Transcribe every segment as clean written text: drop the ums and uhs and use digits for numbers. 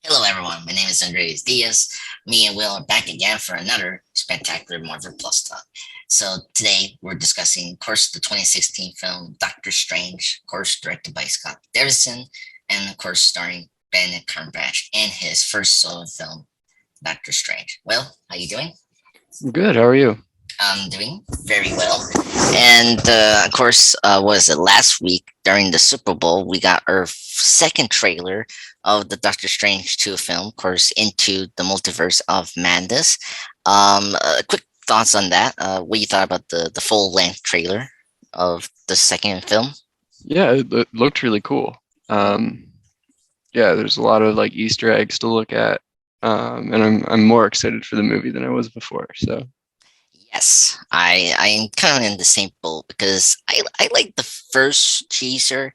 Hello, everyone. My name is Andres Diaz. Me and Will are back again for another spectacular Marvel Plus talk. So today we're discussing, of course, the 2016 film Doctor Strange, of course, directed by Scott Derrickson, and of course, starring Benedict Cumberbatch in his first solo film, Doctor Strange. Will, how you doing? Good. How are you? I'm doing very well. And of course, was it last week during the Super Bowl? We got our second trailer of the Doctor Strange 2 film, of course, Into the Multiverse of Madness. Quick thoughts on that. What you thought about the full length trailer of the second film? Yeah, it looked really cool. Yeah, there's a lot of like Easter eggs to look at, and I'm more excited for the movie than I was before. So Yes, I'm kind of in the same boat because I like the first teaser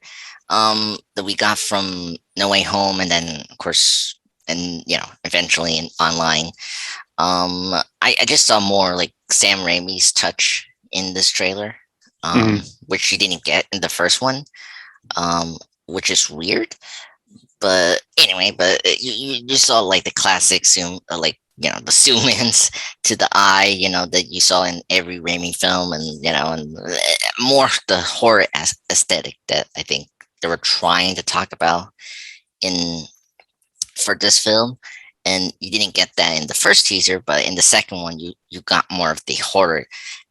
that we got from No Way Home, and then of course, and eventually online. I just saw more like Sam Raimi's touch in this trailer, mhm. which you didn't get in the first one, which is weird. But anyway, you just saw like the classic zoom, like the zoom ins to the eye, that you saw in every Raimi film, and and more the horror aesthetic that I think they were trying to talk about in for this film. And you didn't get that in the first teaser, but in the second one, you got more of the horror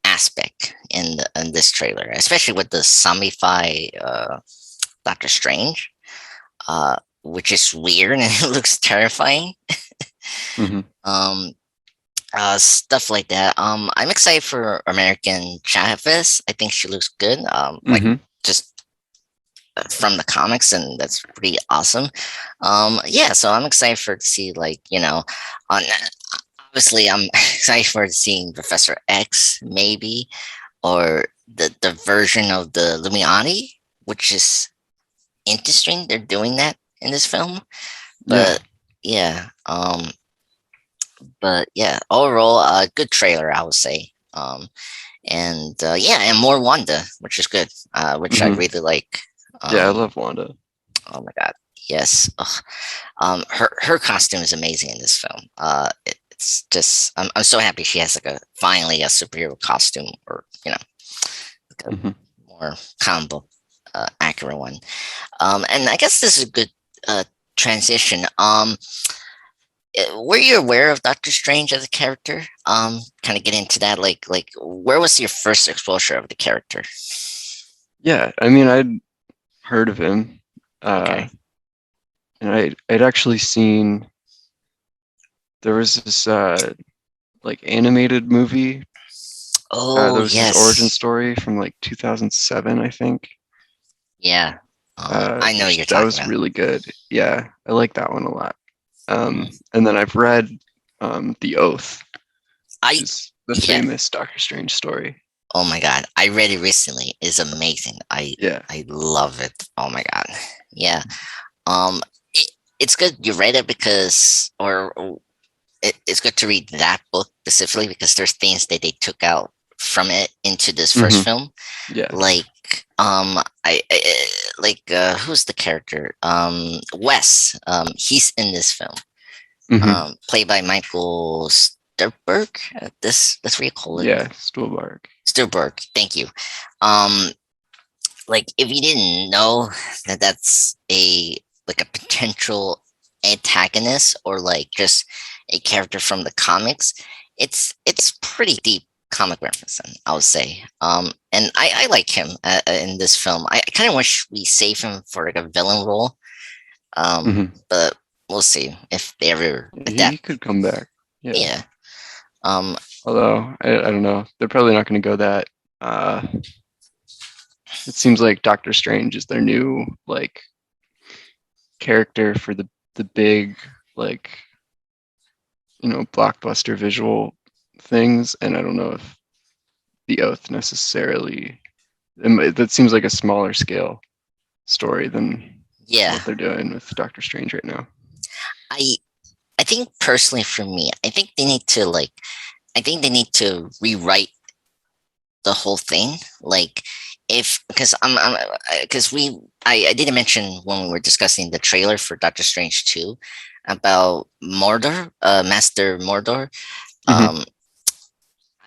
aspect in this trailer, especially with the zombify Doctor Strange, which is weird and it looks terrifying. Mhm. um, Stuff like that. I'm excited for American Chavez. I think she looks good. Like Mhm. just from the comics, and that's pretty awesome. Yeah, so I'm excited for to see on. Obviously, I'm excited for seeing Professor X, maybe, or the version of the Lumiani, which is interesting. They're doing that in this film, Yeah. but yeah, overall, good trailer, I would say. And yeah, and more Wanda, which is good, which I Mhm. really like. Yeah, I Um, love Wanda. oh my god, yes. Ugh. Her costume is amazing in this film. It's just I'm so happy she has like a finally a superhero costume, or like a Mhm. more comic book accurate one. And I guess this is a good transition. Were you aware of Doctor Strange as a character? Kind of get into that. Like, where was your first exposure of the character? Yeah, I mean, I'd heard of him, uh, Okay. and I'd actually seen there was this like animated movie. Oh There was his origin yes, story from like 2007, I think. yeah. I know what Which you're that talking was about. really good. Yeah, I like that one a lot. Mm. And then I've read The Oath, which I is the Yeah. famous Doctor Strange story. Oh my god, I read it recently. It's amazing. Yeah. I love it. Oh my god. Yeah. Um, it's good you read it because, or it's good to read that book specifically because there's things that they took out from it into this first Hmm. film. Yeah. Like, who's the character? Wes. He's in this film. Hmm. Played by Michael Stuhlbarg. That's what you call it. Yeah. Stuhlbarg. Stuhlbarg. Thank you. Um, like if you didn't know that that's a potential antagonist, or like just a character from the comics, it's pretty deep comic reference, I would say. And I like him in this film. I kind of wish we save him for like a villain role. Hmm. But we'll see if they ever He adapt. could come back. Yeah. Yeah. Um, Although I don't know, they're probably not going to go that. Uh, it seems like Doctor Strange is their new like character for the big like blockbuster visual things, and I don't know if The Oath necessarily. That seems like a smaller scale story than yeah. what they're doing with Doctor Strange right now. I I think personally for me, I think they need to rewrite the whole thing. Like if because because I didn't mention when we were discussing the trailer for Doctor Strange 2 about Mordor, Master Mordor. Mhm. Um,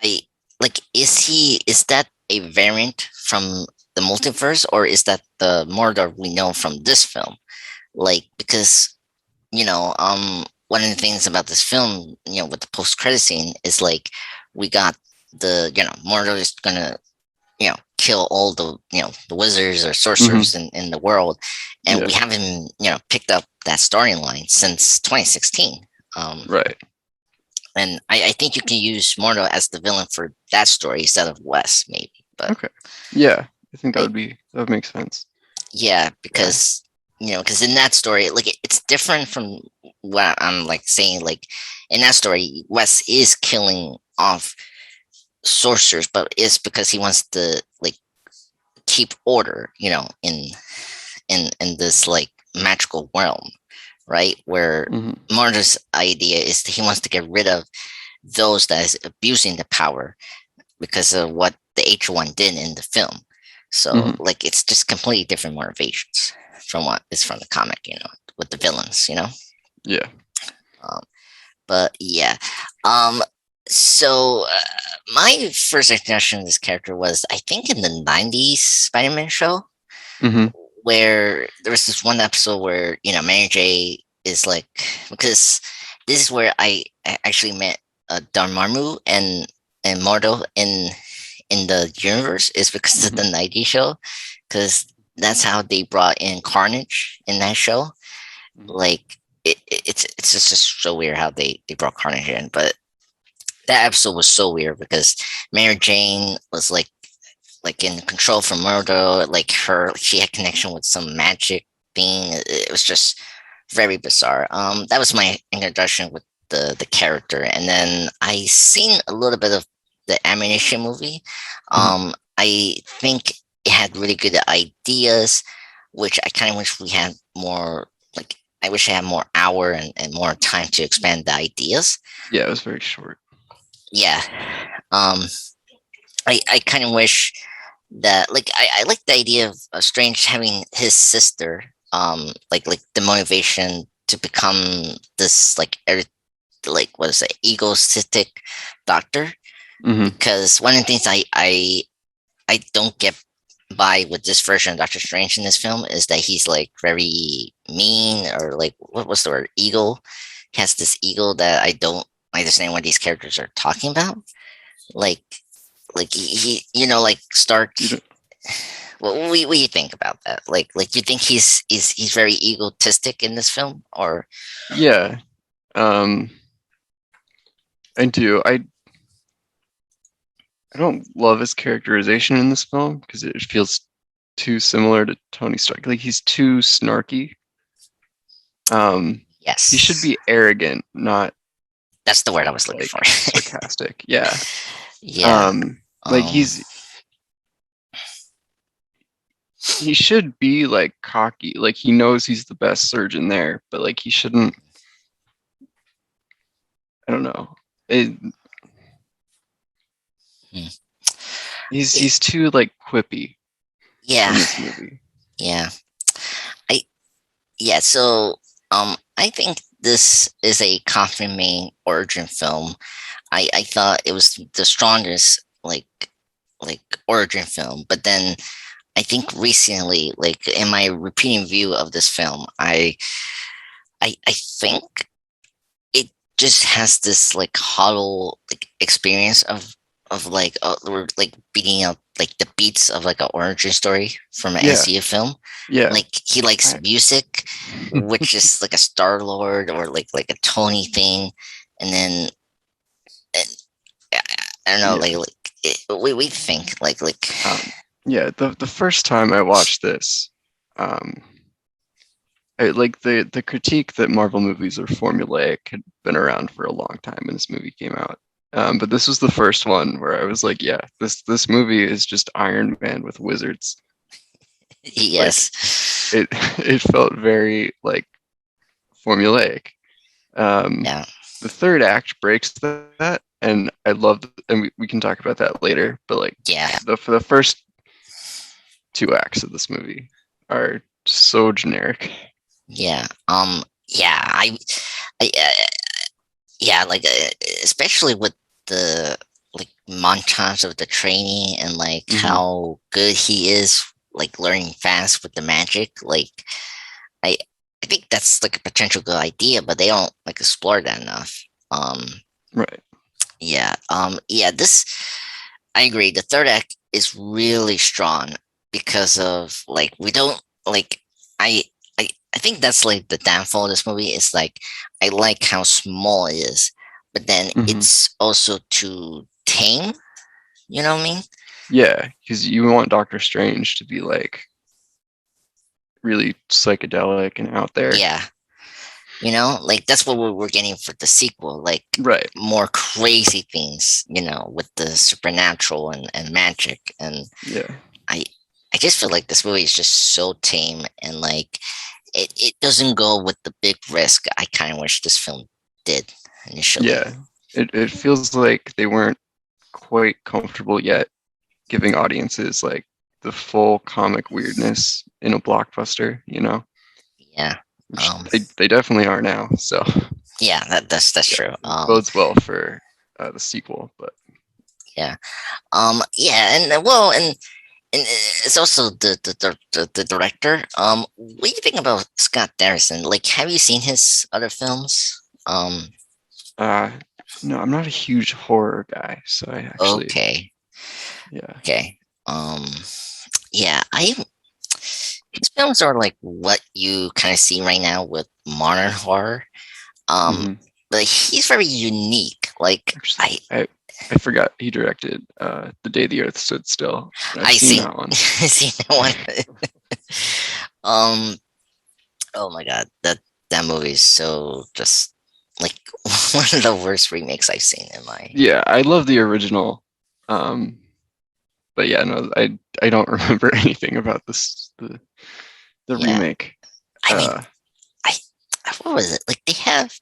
I like is that a variant from the multiverse, or is that the Mordor we know from this film? Like because one of the things about this film, with the post credit scene is like we got Mordor is gonna kill all the wizards or Mhm. sorcerers in the world, and we Yeah. haven't picked up that storyline since 2016. Um, Right. and I think you can use Mordo as the villain for that story instead of Wes, maybe. But Okay. Yeah. I think I, that would make sense. yeah, Yeah. because in that story, like it's different from what I'm like saying. Like in that story, Wes is killing off sorcerers, but it's because he wants to like keep order, in this like magical realm, right? Where Mhm. Marta's idea is that he wants to get rid of those that is abusing the power because of what the H1 did in the film. So Mhm. like it's just completely different motivations from what is from the comic, with the villains. Yeah. Um, but yeah. Um, so my first introduction to this character was I think in the '90s Spider-Man show Mhm. where there was this one episode where Mary J is like because this is where I actually met Dormammu and Mordo in the universe is because of the Mhm. 90s show because that's how they brought in Carnage in that show. Mhm. Like it's just so weird how they brought Carnage in, but that episode was so weird because Mary Jane was like in control from Murdo. Like she had connection with some magic thing. It was just very bizarre. That was my introduction with the character, and then I seen a little bit of the Ammunition movie. Mhm. I think it had really good ideas, which I kind of wish we had more. Like I wish I had more hour and more time to expand the ideas. Yeah, it was very short. Yeah. Um, I kind of wish that like I like the idea of Strange having his sister like the motivation to become this like what is it egoistic doctor Mhm. because one of the things I don't get by with this version of Doctor Strange in this film is that he's like very mean or like what was the word ego. He has this ego that I don't understand what these characters are talking about. Like he like Stark. You don't, What do you think about that? Like you think he's very egotistic in this film, or yeah. Um, I do. I don't love his characterization in this film because it feels too similar to Tony Stark. Like he's too snarky. Um, he should yes, be arrogant, not that's the word I was looking for. like sarcastic. Yeah. Yeah, Like um, he should be like cocky. Like he knows he's the best surgeon there, but like he shouldn't. I don't know. It, hmm. he's too like quippy Yeah, in this movie. yeah, I yeah. So I think this is a Kaufman main origin film. I thought it was the strongest like origin film, but then I think recently, like in my repeating view of this film, I think it just has this like hollow like experience of like we're like beating up like the beats of like an origin story from an Yeah, NCU film. yeah. Like he likes I, music, which is like a Star Lord or like a Tony thing, and then uh, I I don't know, yeah. we think Um, yeah. The first time I watched this, um, like the critique that Marvel movies are formulaic had been around for a long time when this movie came out. But this was the first one where I was like, yeah, this movie is just Iron Man with wizards. Like yes, it it felt very like formulaic. Um, yeah, the third act breaks that, and I love, and we can talk about that later. But like yeah, for the first two acts of this movie are so generic. Yeah. Yeah. I yeah, like especially with the like montage of the training and like how good he is, like learning fast with the magic. Like I I think that's like a potential good idea, but they don't like explore that enough. Right. Yeah. Yeah. This I agree. The third act is really strong because of like we don't like I I think that's like the downfall of this movie is like I like how small it is, but then it's also too tame. You know what I mean? Yeah, because you want Doctor Strange to be like really psychedelic and out there. Yeah. You know, like that's what we're getting for the sequel, like Right. more crazy things, you know, with the supernatural and magic. And Yeah. I just feel like this movie is just so tame and like it doesn't go with the big risk I kind of wish this film did initially. Yeah. It feels like they weren't quite comfortable yet giving audiences like the full comic weirdness in a blockbuster, you know? Yeah. They definitely are now. So yeah, that's true. Bodes well for the sequel, but yeah. Yeah, and well, and it's also the director. What do you think about Scott Derrickson? Like, have you seen his other films? No, I'm not a huge horror guy, so I actually Okay. Yeah. Okay. Yeah, his films are like what you kind of see right now with modern horror. But he's very unique. Like actually, I forgot he directed The Day the Earth Stood Still. I seen that one. I seen that one. Oh my god, that movie is so just like one of the worst remakes I've seen in my. Yeah, I love the original. But yeah, no, I don't remember anything about the remake. I mean, what was it? Like they have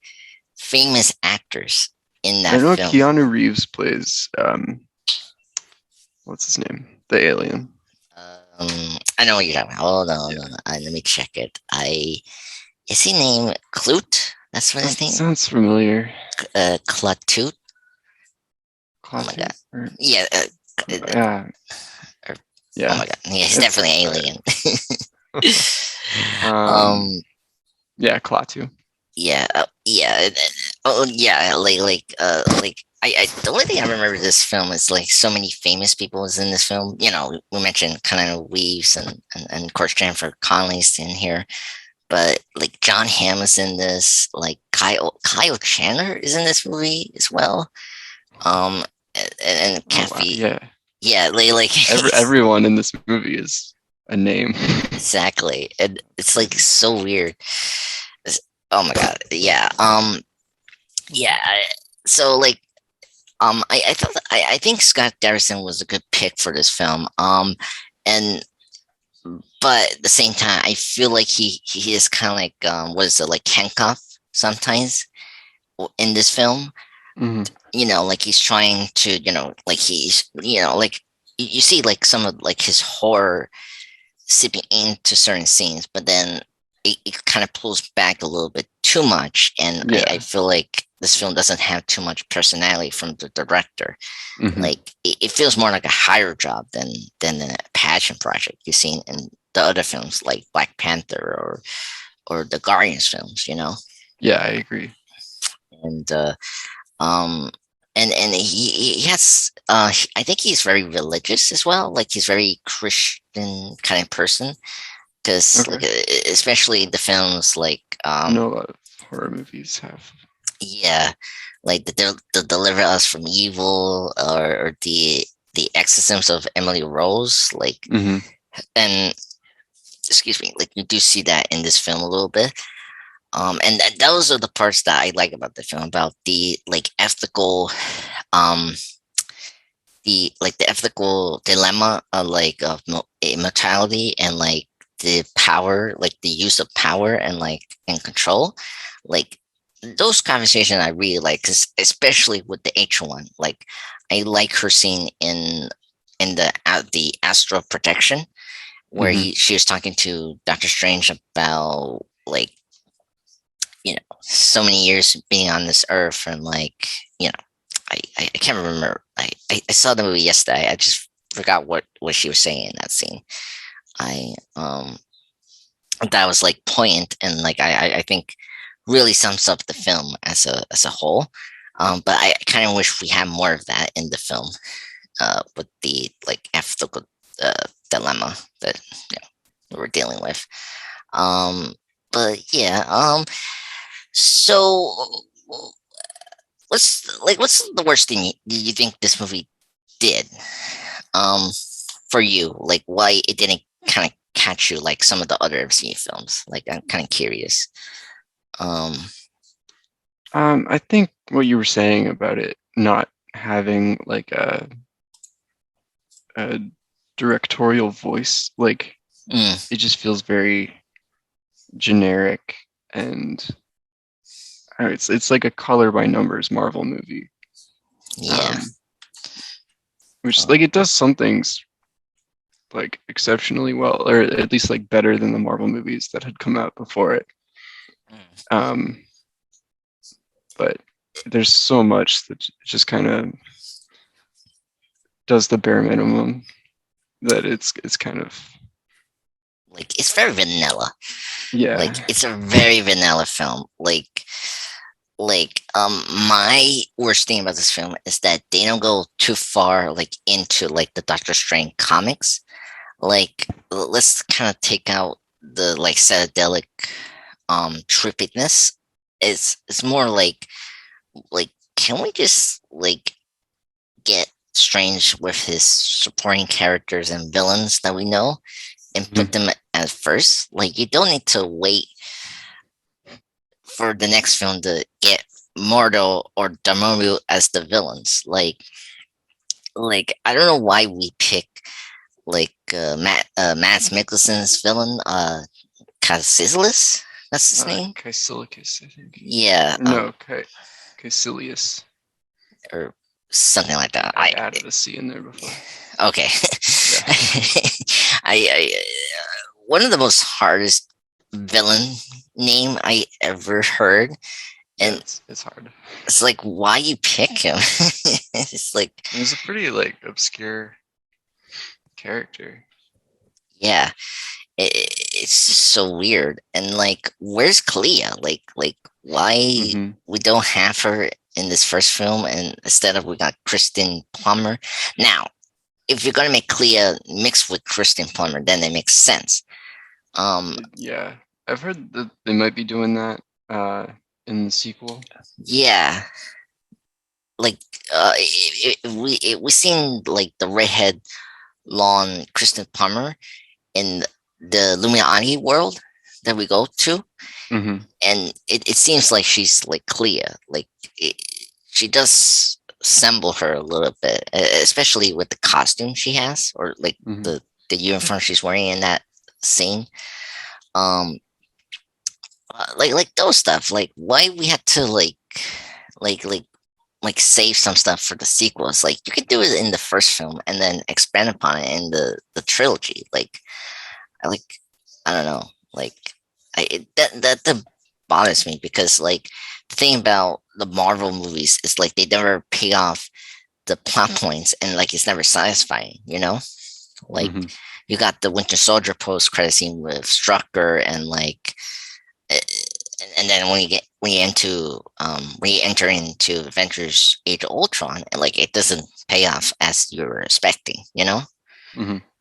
famous actors in that I know film. Keanu Reeves plays what's his name? The alien. I know what you're talking about. Hold on. Let me check it. Is he named Clute? That's what his name. Sounds familiar. Clatute. Oh my god. Yeah. Yeah. Oh my god. Yeah, he's definitely an alien. Yeah, Klaatu. Yeah. Yeah. Oh yeah. Like. I the only thing I remember this film is like so many famous people was in this film. You know, we mentioned Keanu Reeves and of course Jennifer Connelly's in here, but like John Hamm is in this. Like Kyle Chandler is in this movie as well. And Kathy. Wow, yeah. Yeah, like everyone in this movie is a name. Exactly, and it's like so weird. Oh my god, yeah. Yeah. So like, I thought I think Scott Derrickson was a good pick for this film. And but at the same time, I feel like he is kind of like what is it, like handcuff sometimes in this film. You know, like he's trying to, you know, like he's, you know, like you see like some of like his horror sipping into certain scenes, but then it kind of pulls back a little bit too much. And I feel like this film doesn't have too much personality from the director. Like it feels more like a higher job than a passion project you've seen in the other films like Black Panther or the Guardians films, you know? Yeah, I agree. And and he has I think he's very religious as well. Like he's very Christian kind of person because like, especially the films like I know a lot of horror movies have. Yeah, like the Deliver Us from Evil or the Exorcisms of Emily Rose, like and excuse me, like you do see that in this film a little bit. And those are the parts that I like about the film, about the like ethical, the ethical dilemma of like of immortality and like the power, like the use of power and like and control, like those conversations I really like, cause especially with the H1, like I like her scene in the astral protection where she was talking to Doctor Strange about like, so many years being on this earth, and like, I can't remember. I saw the movie yesterday. I just forgot what she was saying in that scene. I that was like poignant, and like I think really sums up the film as a whole. But I kind of wish we had more of that in the film, with the like ethical dilemma that we're dealing with. But yeah. So what's the worst thing you think this movie did? For you, like why it didn't kind of catch you like some of the other MCU films? Like I'm kind of curious. I think what you were saying about it not having like a directorial voice, like it just feels very generic, and it's like a color by numbers Marvel movie. Yeah. Which like it does some things like exceptionally well, or at least like better than the Marvel movies that had come out before it. But there's so much that just kind of does the bare minimum that it's kind of like it's very vanilla. Yeah. Like it's a very vanilla film. Like my worst thing about this film is that they don't go too far like into like the Doctor Strange comics. Like let's kind of take out the like psychedelic trippiness. It's more like can we just like get Strange with his supporting characters and villains that we know and put them at first? Like you don't need to wait for the next film to get Mordo or Dormammu as the villains. Like I don't know why we pick like Mads Mikkelsen's villain, Caecilius. That's his name. Caecilius, I think. Yeah. No, Caecilius. Or something like that. I added a C in there before. Okay. I one of the most hardest villain name I ever heard. And it's hard. It's like, why you pick him? It's like he's a pretty like obscure character. Yeah, it's just so weird. And like, where's Clea? Like why we don't have her in this first film, and instead of we got Kristen Plummer. Now, if you're gonna make Clea mixed with Kristen Plummer, then it makes sense. Yeah, I've heard that they might be doing that in the sequel. Yeah, like we seen like the redhead blonde Kristen Plummer in the Illuminati world that we go to, and it seems like she's like Clea. Like she does resemble her a little bit, especially with the costume she has, or like the uniform she's wearing in that scene. Like those stuff. Like why we had to like save some stuff for the sequels. Like you could do it in the first film and then expand upon it in the trilogy. Like I don't know. Like that bothers me, because like the thing about the Marvel movies is like they never pay off the plot points, and like it's never satisfying, you know? Like you got the Winter Soldier post credit scene with Strucker, and like and then when you enter into Avengers Age of Ultron, and like it doesn't pay off as you're expecting, you know?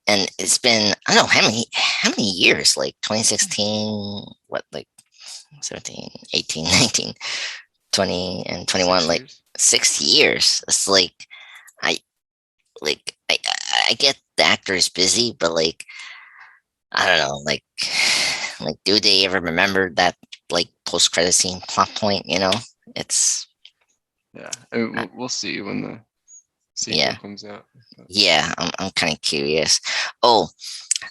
And it's been, I don't know how many years, like 2016, what, like 17, 18, 19, 20, and 21, like 6 years. It's like I get the actor is busy, but like I don't know, like do they ever remember that like post credit scene plot point? You know, it's we'll see when the sequel comes out. Yeah, I'm kind of curious. Oh,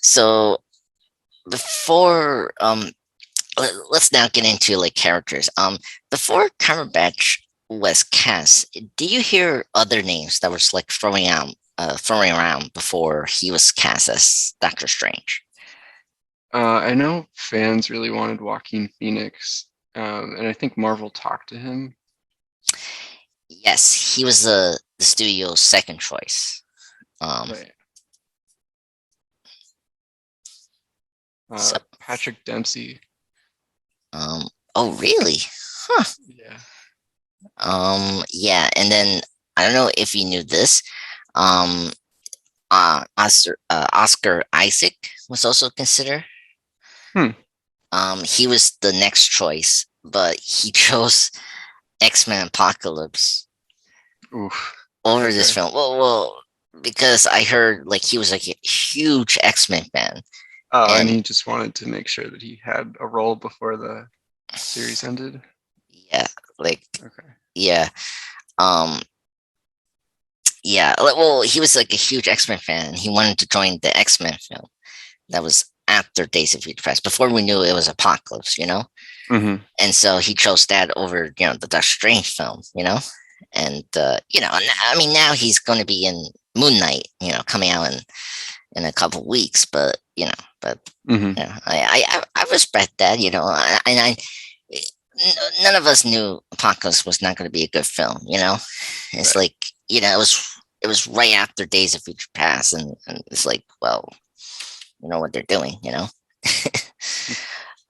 so before let's now get into like characters. Before Cumberbatch was cast, did you hear other names that was like throwing around before he was cast as Doctor Strange? I know fans really wanted Joaquin Phoenix, and I think Marvel talked to him. Yes, he was the studio's second choice. Right. So, Patrick Dempsey. oh really? Huh. Yeah. Yeah, and then I don't know if you knew this. Um, Oscar Isaac was also considered. Hmm. He was the next choice, but he chose X-Men Apocalypse Oof. over this Okay. film. Well, because I heard like he was like a huge X-Men fan, Oh, and and he just wanted to make sure that he had a role before the series ended. yeah, like Okay. yeah, um, yeah. Well, he was like a huge X-Men fan, and he wanted to join the X-Men film. That was after Days of Future Past, before we knew it was Apocalypse, Mm-hmm. and so he chose that over the Doctor Strange film, and I mean now he's going to be in Moon Knight, coming out in a couple weeks, but but Mm-hmm. I respect that, and none of us knew Apocalypse was not going to be a good film, it's Right. like it was right after Days of Future Past, and it's like, well, you know what they're doing,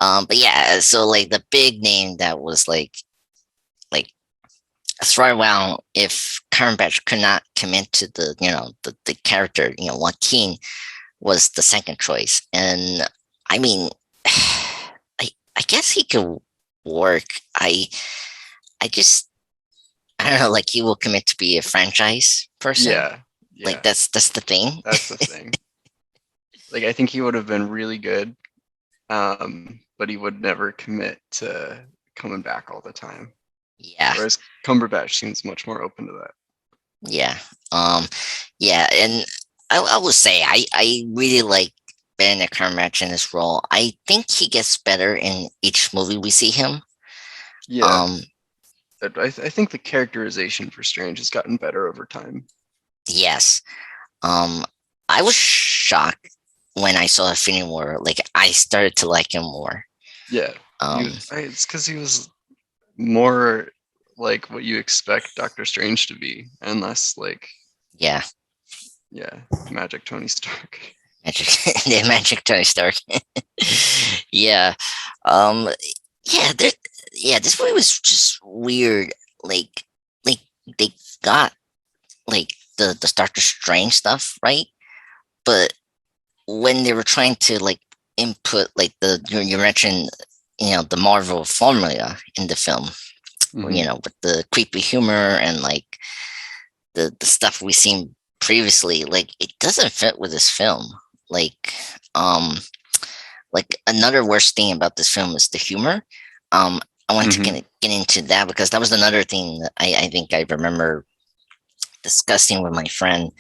but yeah, so like the big name that was like throw out if Cumberbatch could not commit to the character, Joaquin was the second choice. And I mean, I guess he could work. I just I don't know, like he will commit to be a franchise person. Yeah. Like Yeah. that's the thing. That's the thing. Like I think he would have been really good, but he would never commit to coming back all the time. Yeah, Whereas Cumberbatch seems much more open to that. yeah. Um yeah, and I will say I really like Benedict Cumberbatch in this role. I think he gets better in each movie we see him. Yeah. Um I think the characterization for Strange has gotten better over time. yes. Um I was shocked when I saw Infinity War. Like I started to like him more. Yeah. Um It's because he was more like what you expect Doctor Strange to be, and less like, yeah, yeah, magic Tony Stark. Magic the Magic Tony Stark. Yeah. Um yeah, this movie was just weird. Like they got like the Doctor Strange stuff, right? But when they were trying to like input like you mentioned, the Marvel formula in the film, Mm-hmm. with the creepy humor and like the stuff we've seen previously, like it doesn't fit with this film. Like um like another worst thing about this film is the humor. Um I want to Mm-hmm. get into that because that was another thing that I think I remember discussing with my friend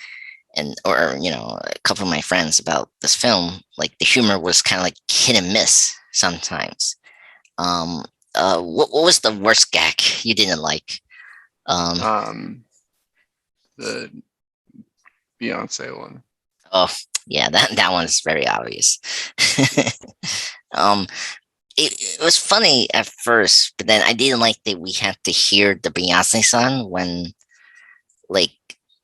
and or a couple of my friends about this film. Like the humor was kind of like hit and miss sometimes. um what was the worst gag you didn't like? um Um, the Beyonce one. oh yeah, that one's very obvious. um it was funny at first, but then I didn't like that we had to hear the Beyonce song when like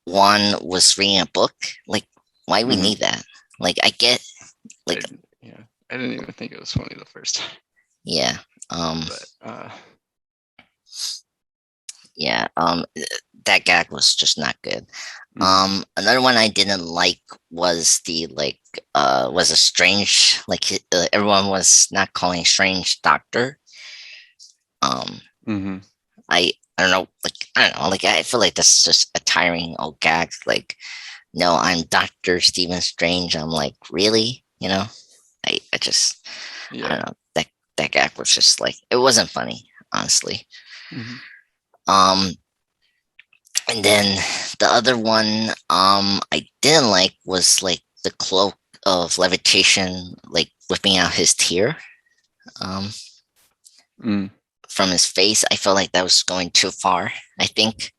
one was reading a book. Like, why we Mm-hmm. need that? Like, I get like Yeah, I didn't even think it was funny the first time, yeah, but yeah, that gag was just not good. mm-hmm. Another one I didn't like was the like was a strange like everyone was not calling Strange Doctor. Um, Mm-hmm. I don't know, like I don't know, like I feel like that's just a tiring old gag. Like, no, I'm Doctor Stephen Strange. I'm like, really? I just I don't Yeah. know. That gag was just like it wasn't funny, honestly. Mm-hmm. Um, and then the other one I didn't like was like the cloak of levitation, like whipping out his tear um Mm. from his face. I felt like that was going too far, I think.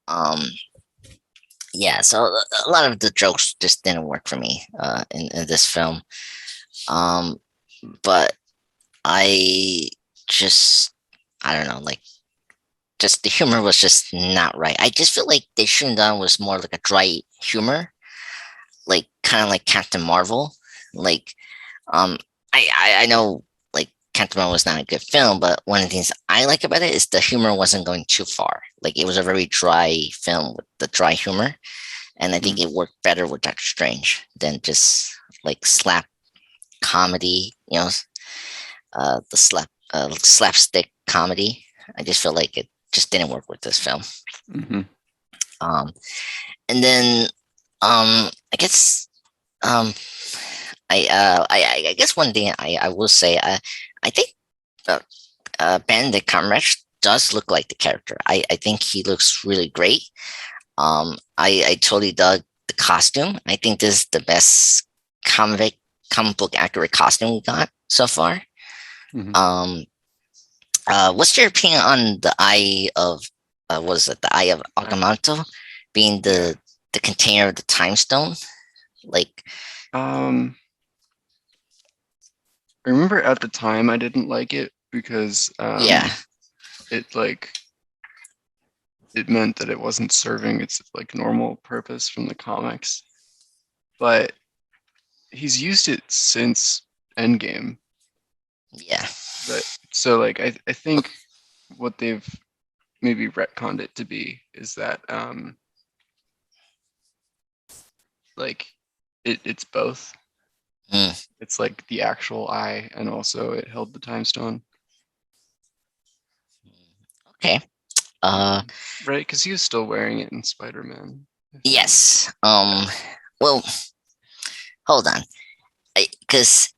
Um, yeah, so a lot of the jokes just didn't work for me in this film. Um, but I just I don't know, like just the humor was just not right. I just feel like they should have done was more like a dry humor, like kind of like Captain Marvel. Like, um, I know like Captain Marvel was not a good film, but one of the things I like about it is the humor wasn't going too far. Like it was a very dry film with the dry humor, and I think it worked better with Doctor Strange than just like slap comedy. The slapstick comedy. I just feel like it just didn't work with this film. Mm-hmm. Um, and then I guess um, I guess one thing I will say I think uh, Benedict Cumberbatch does look like the character. I think he looks really great. I totally dug the costume. I think this is the best comic book accurate costume we got so far. Mm-hmm. What's your opinion on the eye of was it the eye of Agamotto being the container of the time stone? Like, I remember at the time I didn't like it because yeah, it like it meant that it wasn't serving its like normal purpose from the comics. But he's used it since Endgame. yeah, But so like I think what they've maybe retconned it to be is that like it's both. mm, It's like the actual eye and also it held the time stone. okay. Uh, Right, because he was still wearing it in Spider-Man. yes. Well, hold on, because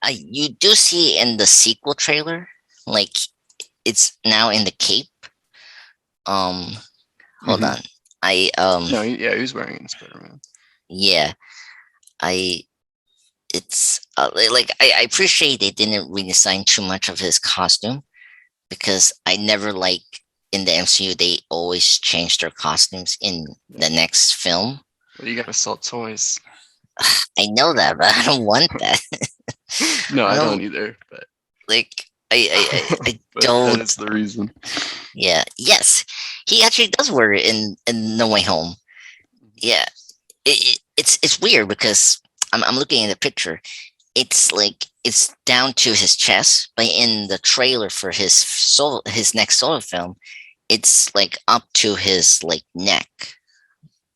you do see in the sequel trailer, like it's now in the cape. Um, hold Mm-hmm. on. I No, yeah, he was wearing it in Spider-Man. yeah, I it's like I appreciate they didn't redesign too much of his costume because I never like in the MCU they always change their costumes in the next film. Well, you gotta sell toys. I know that, but I don't want that. No, I I don't don't either, but like. I but that don't. is the reason. Yeah. Yes, he actually does wear it in No Way Home. Yeah. It's weird because I'm looking at the picture. It's like it's down to his chest, but in the trailer for his next solo film, it's like up to his like neck.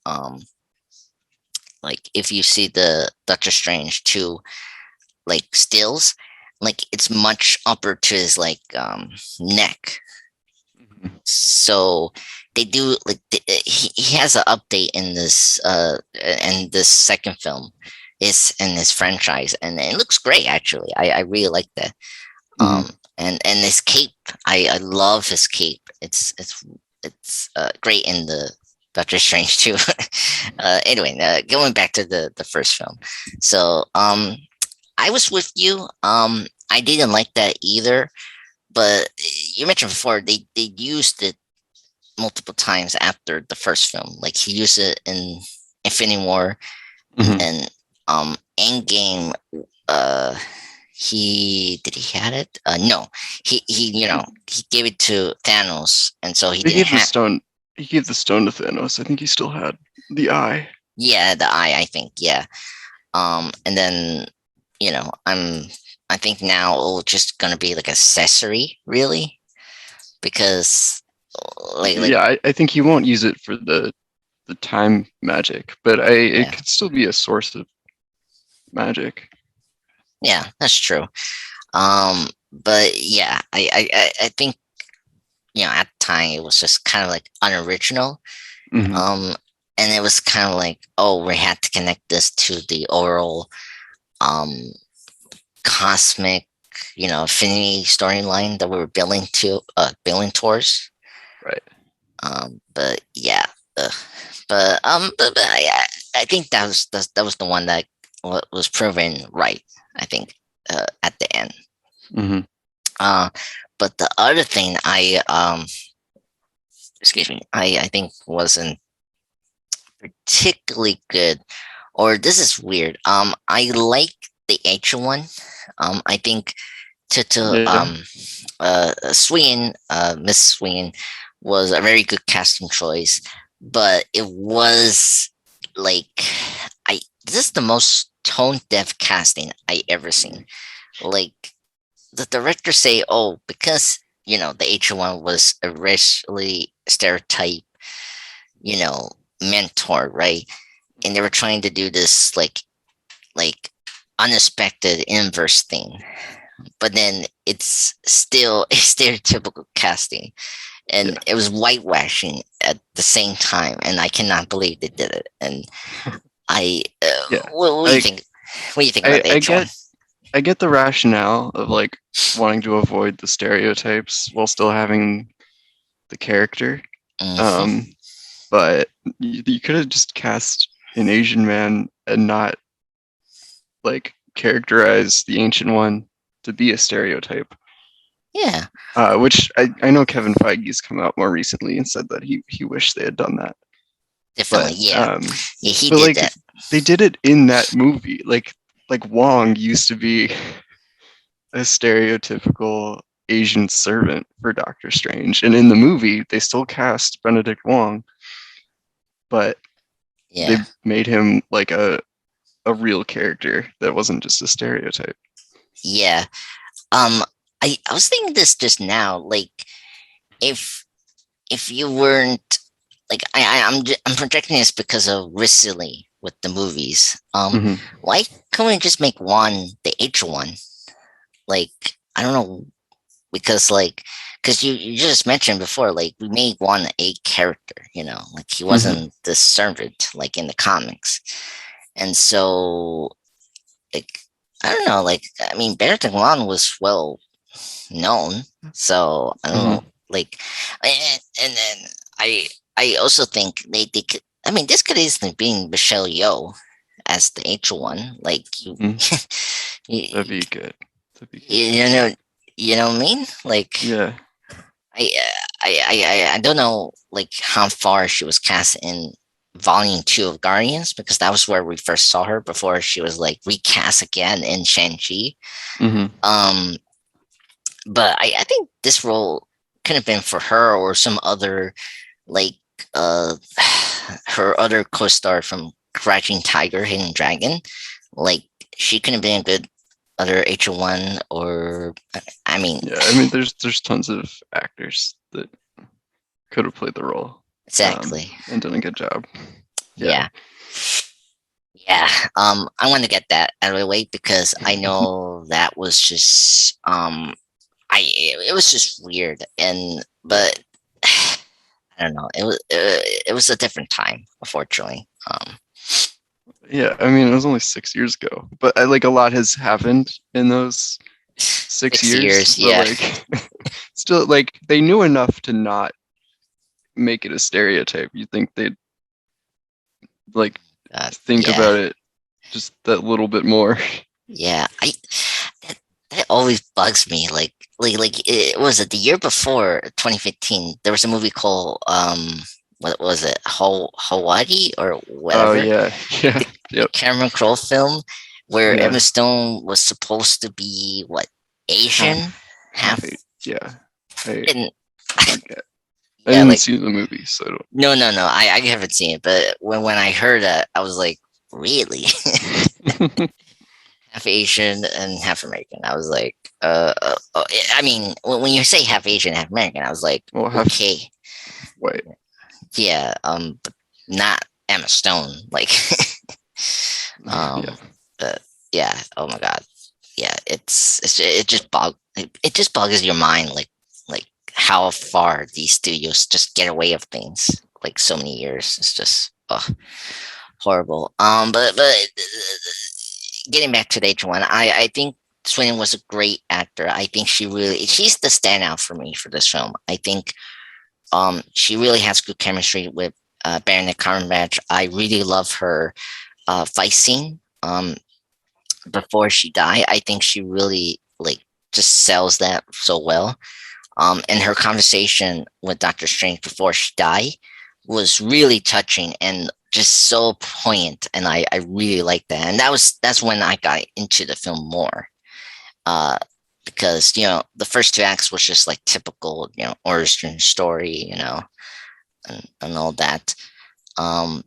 Um, like if you see the Doctor Strange 2 like stills, like it's much upper to his like neck. Mhm. So they do like he has an update in this second film is in this franchise, and it looks great actually. I really like that. Mhm. And his cape, I love his cape. It's great in the Doctor Strange too. Anyway, going back to the first film. So I was with you. I didn't like that either. But you mentioned before they used it multiple times after the first film. Like he used it in Infinity War, and Mhm. then Endgame. Uh, he had it? No, he gave it to Thanos, and so he He didn't gave the have. stone. He gave the stone to Thanos. I think he still had the eye. Yeah, the eye. I think. Yeah. And then I think now it's just gonna be like accessory, really, because like Yeah, I think he won't use it for the time magic, but it yeah, could still be a source of magic. yeah, that's true. But yeah, I think at the time it was just kind of like unoriginal. Hmm. Um, and it was kind of like, oh, we had to connect this to the oral um cosmic, affinity storyline that we were building towards. Right. But yeah, ugh. But I think that was the one that was proven right. I think at the end. Hmm. Uh, but the other thing excuse me, I think wasn't particularly good, or this is weird. I like the ancient one. I think Yeah. Sween, Miss Sween, was a very good casting choice, but it was like this is the most tone deaf casting I ever seen. Like the director say, oh, because the H1 was a racially stereotype, mentor, right? And they were trying to do this like unexpected inverse thing, but then it's still a stereotypical casting, and Yeah. it was whitewashing at the same time, and I cannot believe they did it. And Yeah. what do you think? What do you think about the I H1? get the rationale of like wanting to avoid the stereotypes while still having the character. Mm-hmm. But you could have just cast an Asian man and not like characterize the ancient one to be a stereotype. Yeah, Which I know Kevin Feige's come out more recently and said that he wished they had done that. definitely. But Yeah, yeah, he but did like that. they did it in that movie. Like Wong used to be a stereotypical Asian servant for Doctor Strange, and in the movie they still cast Benedict Wong, but they Yeah. made him like a real character that wasn't just a stereotype. Yeah. Um, I was thinking this just now. Like, if you weren't like I'm projecting this because of recently with the movies. Mm-hmm. Why can't we just make one the H1? Like, I don't know, because you just mentioned before, like we made one a character, like he Mm-hmm. wasn't the servant like in the comics, and so like I don't know, like I mean Benedict Wong was well known, so I don't Mm-hmm. know, like and then I also think they could. I mean, this could easily be Michelle Yeoh as the H1. Like Mm-hmm. you, That'd be good. That'd be good. you know, you know what I mean? Like Yeah. I don't know like how far she was cast in Volume 2 of Guardians, because that was where we first saw her before she was like recast again in Shang-Chi. Mm-hmm. Um, but I think this role could have been for her or some other like uh her other co-star from Crouching Tiger, Hidden Dragon. Like she could have been a good other H1, or I mean Yeah. I mean, there's tons of actors that could have played the role, exactly. and done a good job. Yeah. Yeah. Yeah. I want to get that out of the way because I know that was just it was just weird, but I don't know. It was a different time, unfortunately. Yeah. I mean, it was only 6 years ago, but like a lot has happened in those 6 years. Years, But yeah. like, still, like they knew enough to not make it a stereotype. You think they'd like think Yeah. about it just that little bit more. Yeah. That, that always bugs me. Like it was it the year before 2015. There was a movie called what was it? Hawaii or Oh whatever. yeah. Yeah. The Yep. Cameron Crowe film where Emma Yeah. Stone was supposed to be what, Asian, Half half, eight. Yeah. I and forget. I yeah, didn't like see the movie, so I no, I haven't seen it, but when I heard that, I was like, really? don't. Half Asian and half American. I was like, I mean, when you say half Asian, half American, I was like, Well, okay, wait. yeah, but not Emma Stone, like, Yeah. but yeah, oh my god, yeah, it just boggles your mind, like how far these studios just get away of things, like so many years. It's just horrible. But getting back to the H1, I think Swinton was a great actor. I think she's the standout for me for this film. I think she really has good chemistry with Benedict Cumberbatch. I really love her fight scene before she died. I think she really like just sells that so well. And her conversation with Doctor Strange before she died was really touching and just so poignant, and I really liked that. And that's when I got into the film more. Uh, because the first two acts was just like typical origin story, and all that. Um,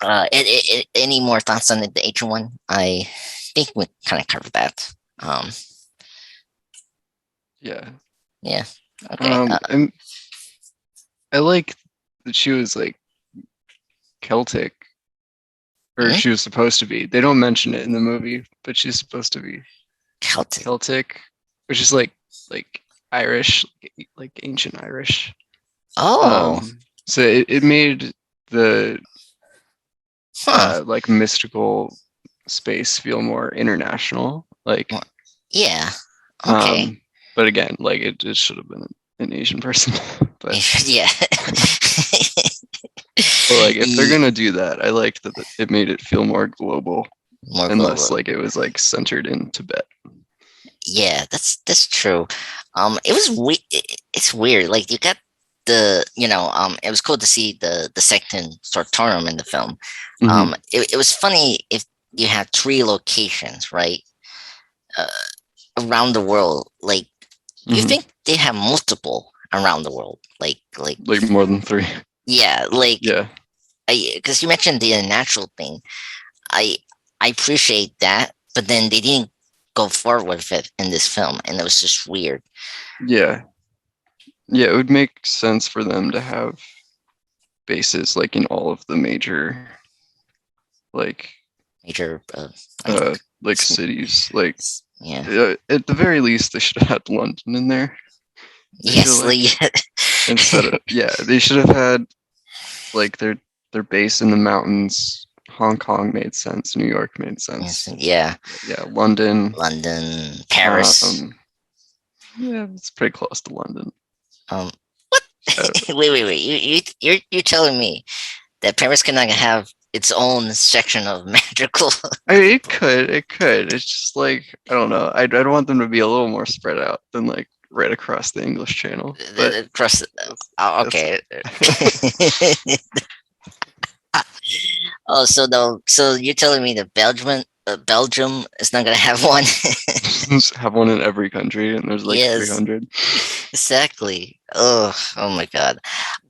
any more thoughts on the Asian one? I think we kind of covered that. Yeah. Yeah. Okay. And I like that she was like Celtic, or Hmm? she was supposed to be. They don't mention it in the movie, but she's supposed to be Celtic. Celtic, which is like Irish, like ancient Irish. Oh. So it made the Huh. like mystical space feel more international. Like, Well, yeah. Okay. but again, like it should have been an Asian person. But Yeah. but like if they're gonna do that, I liked that it made it feel more global, More unless global. like it was like centered in Tibet. Yeah, that's true. It was it's weird. Like you got it was cool to see the Secton Sartorum in the film. Mm-hmm. It was funny if you had three locations, right, uh, around the world. Like you Mm-hmm. think they have multiple around the world, like Like more than three. yeah, like Yeah. because you mentioned the natural thing. I I appreciate that, but then they didn't go forward with it in this film, and it was just weird. Yeah. Yeah, it would make sense for them to have bases like in all of the major like Major, like, like cities. Like yeah, at the very least they should have had London in there. I feel yes, like instead of they should have had like their base in the mountains. Hong Kong made sense. New York made yes, sense. yeah, Yeah, London. London, Paris. Yeah, it's pretty close to London. Um, Uh, wait. You're telling me that Paris cannot have its own section of magical I mean, it could. It's just like I don't know. I'd want them to be a little more spread out than like right across the English Channel. But across. Oh, that's okay. Oh, so you're telling me that Belgium is not gonna have one? just have one in every country, and there's like Yes, 300. exactly. Oh my God.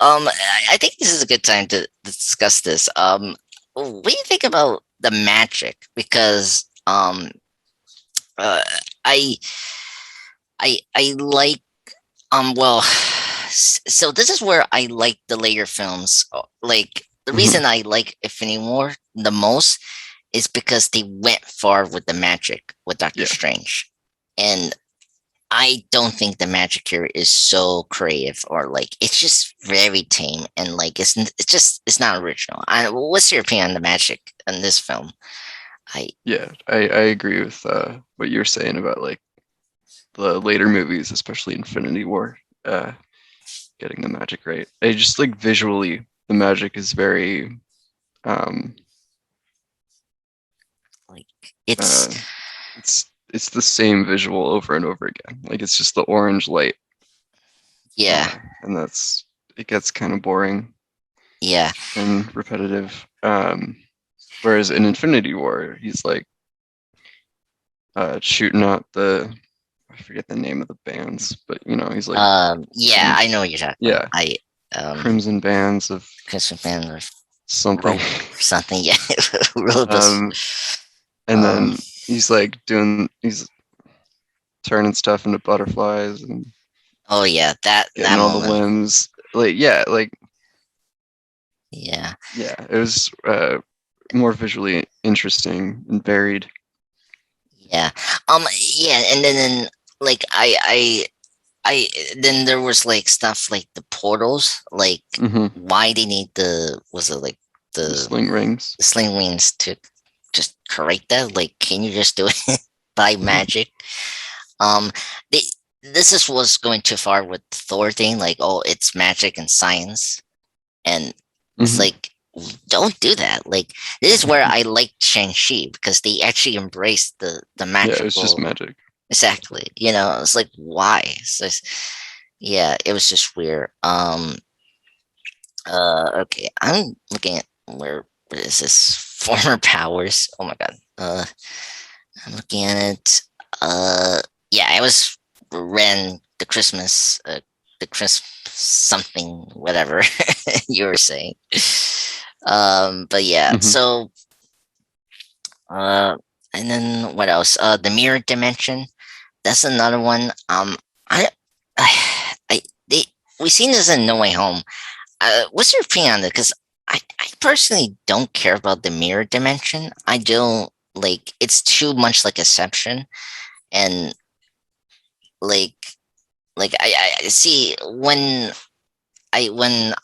I think this is a good time to discuss this. What do you think about the magic? Because uh, I I like well, so this is where I like the later films. Like the Mhm. reason I like Infinity War the most is because they went far with the magic with Doctor Yeah, Strange, and I don't think the magic here is so creative, or like it's just very tame, and like it's not original. What's your opinion on the magic in this film? I yeah. I agree with what you're saying about like the later movies, especially Infinity War, getting the magic right. I just like visually, the magic is very um like uh it's it's the same visual over and over again. Like it's just the orange light, yeah, and it gets kind of boring yeah. and repetitive. Whereas in Infinity War, he's like shooting out I forget the name of the bands, but he's like Yeah, I know what you're talking about. yeah, I crimson bands of Christian fan or something. rope or something. Yeah, rope us. um, and Um, then he's turning stuff into butterflies and oh yeah, getting that all the moment. limbs. Yeah, Yeah, it was more visually interesting and varied. yeah. Yeah, and then like I then there was like stuff like the portals, like Hmm. why they need was it like The the sling rings. sling wings to just correct that? Like, can you just do it by magic? Um, they, this is was going too far with Thor thing, like, oh, it's magic and science, and it's Hmm. like, don't do that. Like, this is where I like Shang-Chi because they actually embrace the Yeah, it was just magical. magic. Exactly. It's like, why? Yeah, it was just weird. Okay, I'm looking at where is this? Former powers. Oh my god. I'm looking at it. Yeah, it was Ren the Christmas something, whatever you were saying. But yeah, Hmm. so uh, and then what else? The mirror dimension. That's another one. I, I they we seen this in No Way Home. What's your opinion on this? Because I personally don't care about the mirror dimension. I don't like it's too much like Inception, and like I see when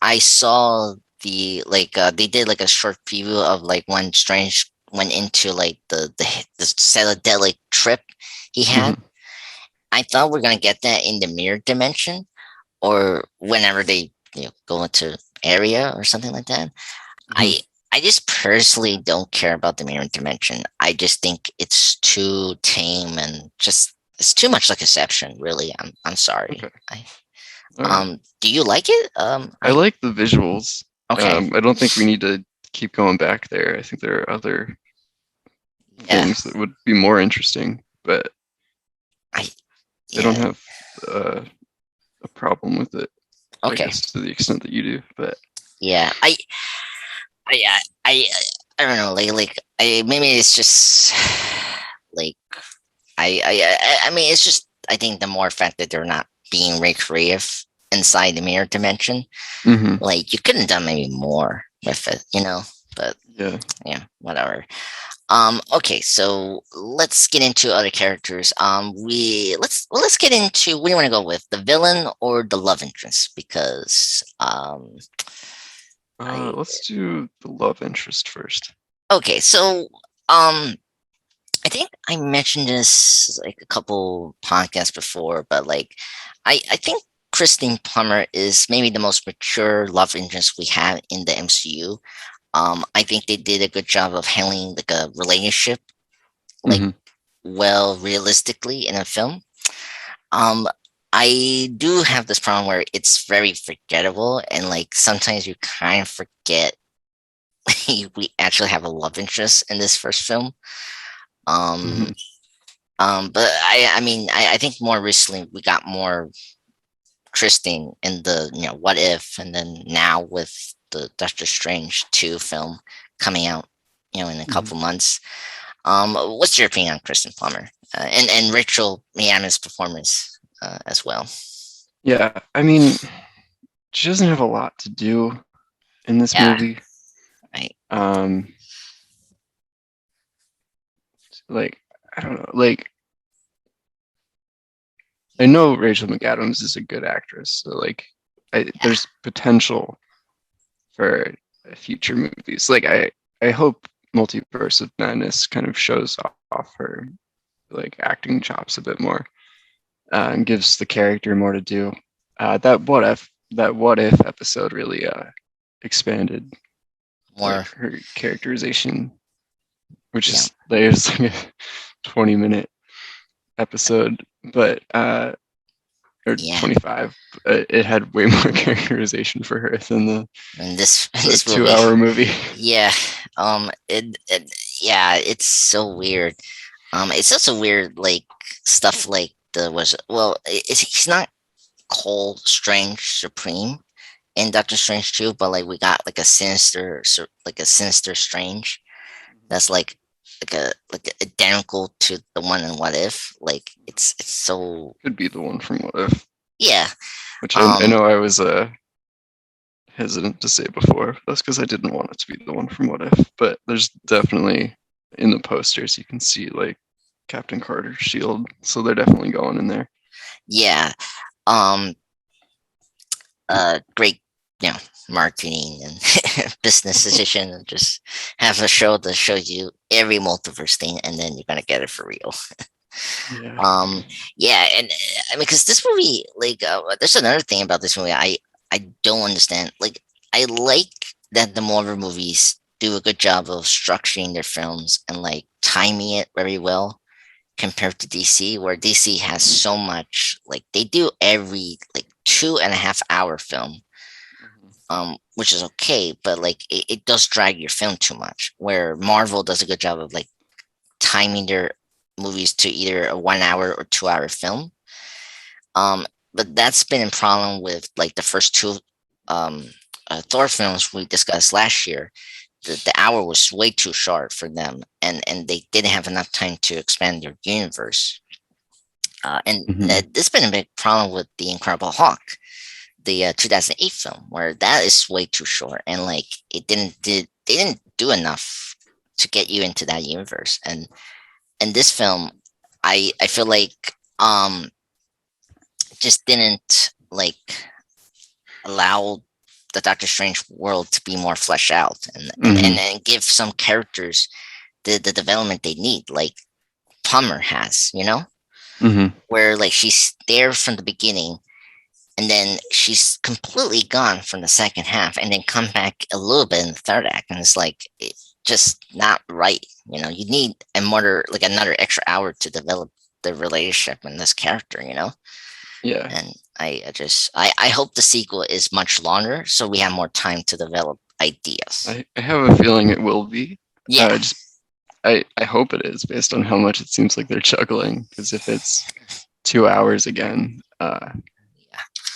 I saw they did like a short preview of like when Strange went into like the psychedelic trip he had. Hmm. I thought we're gonna get that in the mirror dimension or whenever they go into area or something like that. Hmm. I I just personally don't care about the mirror dimension. I just think it's too tame and just it's too much like Inception. Really, I'm sorry. Okay. All right. Do you like it? I like the visuals. Okay, I don't think we need to keep going back there. I think there are other yeah, things that would be more interesting, but I I don't yeah, have uh, a problem with it, I okay, guess, to the extent that you do. But yeah. I I I, I don't know. Like I maybe it's just like I mean it's just I think the more fact that they're not being very creative inside the mirror dimension. hmm. Like you could have done maybe more with it, but Yeah. yeah, whatever. Okay, so let's get into other characters. Let's get into what do you want to go with, the villain or the love interest? Because I Let's do the love interest first. okay, so um I think I mentioned this like a couple podcasts before, but like I think Christine Plummer is maybe the most mature love interest we have in the MCU. I think they did a good job of handling like a relationship like Hmm. well realistically in a film. Um, I do have this problem where it's very forgettable and like sometimes you kind of forget we actually have a love interest in this first film. Um, Hmm. but I mean I think more recently we got more Christine in the What If, and then now with the Doctor Strange 2 film coming out, in a Hmm. couple months. What's your opinion on Kristen Plummer and Rachel McAdams' performance as well? Yeah, I mean, she doesn't have a lot to do in this Yeah, movie. I Um, like I don't know, like I know Rachel McAdams is a good actress, so like yeah there's potential for future movies. Like I hope Multiverse of Madness kind of shows off her like acting chops a bit more and gives the character more to do. That what if episode really expanded more like her characterization, which yeah is there's like a 20-minute episode, but or yeah. 25. It had way more characterization for her than In this in the this movie, 2 hour movie. yeah. Yeah, it's so weird. It's also weird like stuff like the was well, he's not Cole Strange Supreme in Doctor Strange 2, but like we got like a sinister Strange that's like identical to the one in What If. Like it's so Could be the one from What If, yeah. which I Um know I was hesitant to say before. That's because I didn't want it to be the one from What If, but there's definitely in the posters you can see like Captain Carter's shield, so they're definitely going in there. yeah. Um Great, marketing and business decision and just have a show that shows you every multiverse thing and then you're gonna get it for real. Yeah. Um, yeah, and I mean, because this movie, like, there's another thing about this movie I don't understand. Like, I like that the Marvel movies do a good job of structuring their films and like timing it very well compared to DC, where DC has so much. Like, they do every like 2.5 hour film. which is okay, but like it does drag your film too much. Where Marvel does a good job of like timing their movies to either a 1 hour or 2 hour film. But that's been a problem with like the first two um, Thor films we discussed last year. The hour was way too short for them, and they didn't have enough time to expand their universe. And Hmm. this has been a big problem with the Incredible Hulk, the 2008 film, where that is way too short, and like they didn't do enough to get you into that universe. And this film, I feel like just didn't like allow the Doctor Strange world to be more fleshed out, Hmm. and give some characters the development they need, like Plummer has, Hmm. where like she's there from the beginning and then she's completely gone from the second half and then come back a little bit in the third act, and it's like just not right. You need another extra hour to develop the relationship in this character. Yeah. And I hope the sequel is much longer so we have more time to develop ideas. I have a feeling it will be. Yeah. Just I hope it is based on how much it seems like they're juggling. Because if it's 2 hours again, Yeah.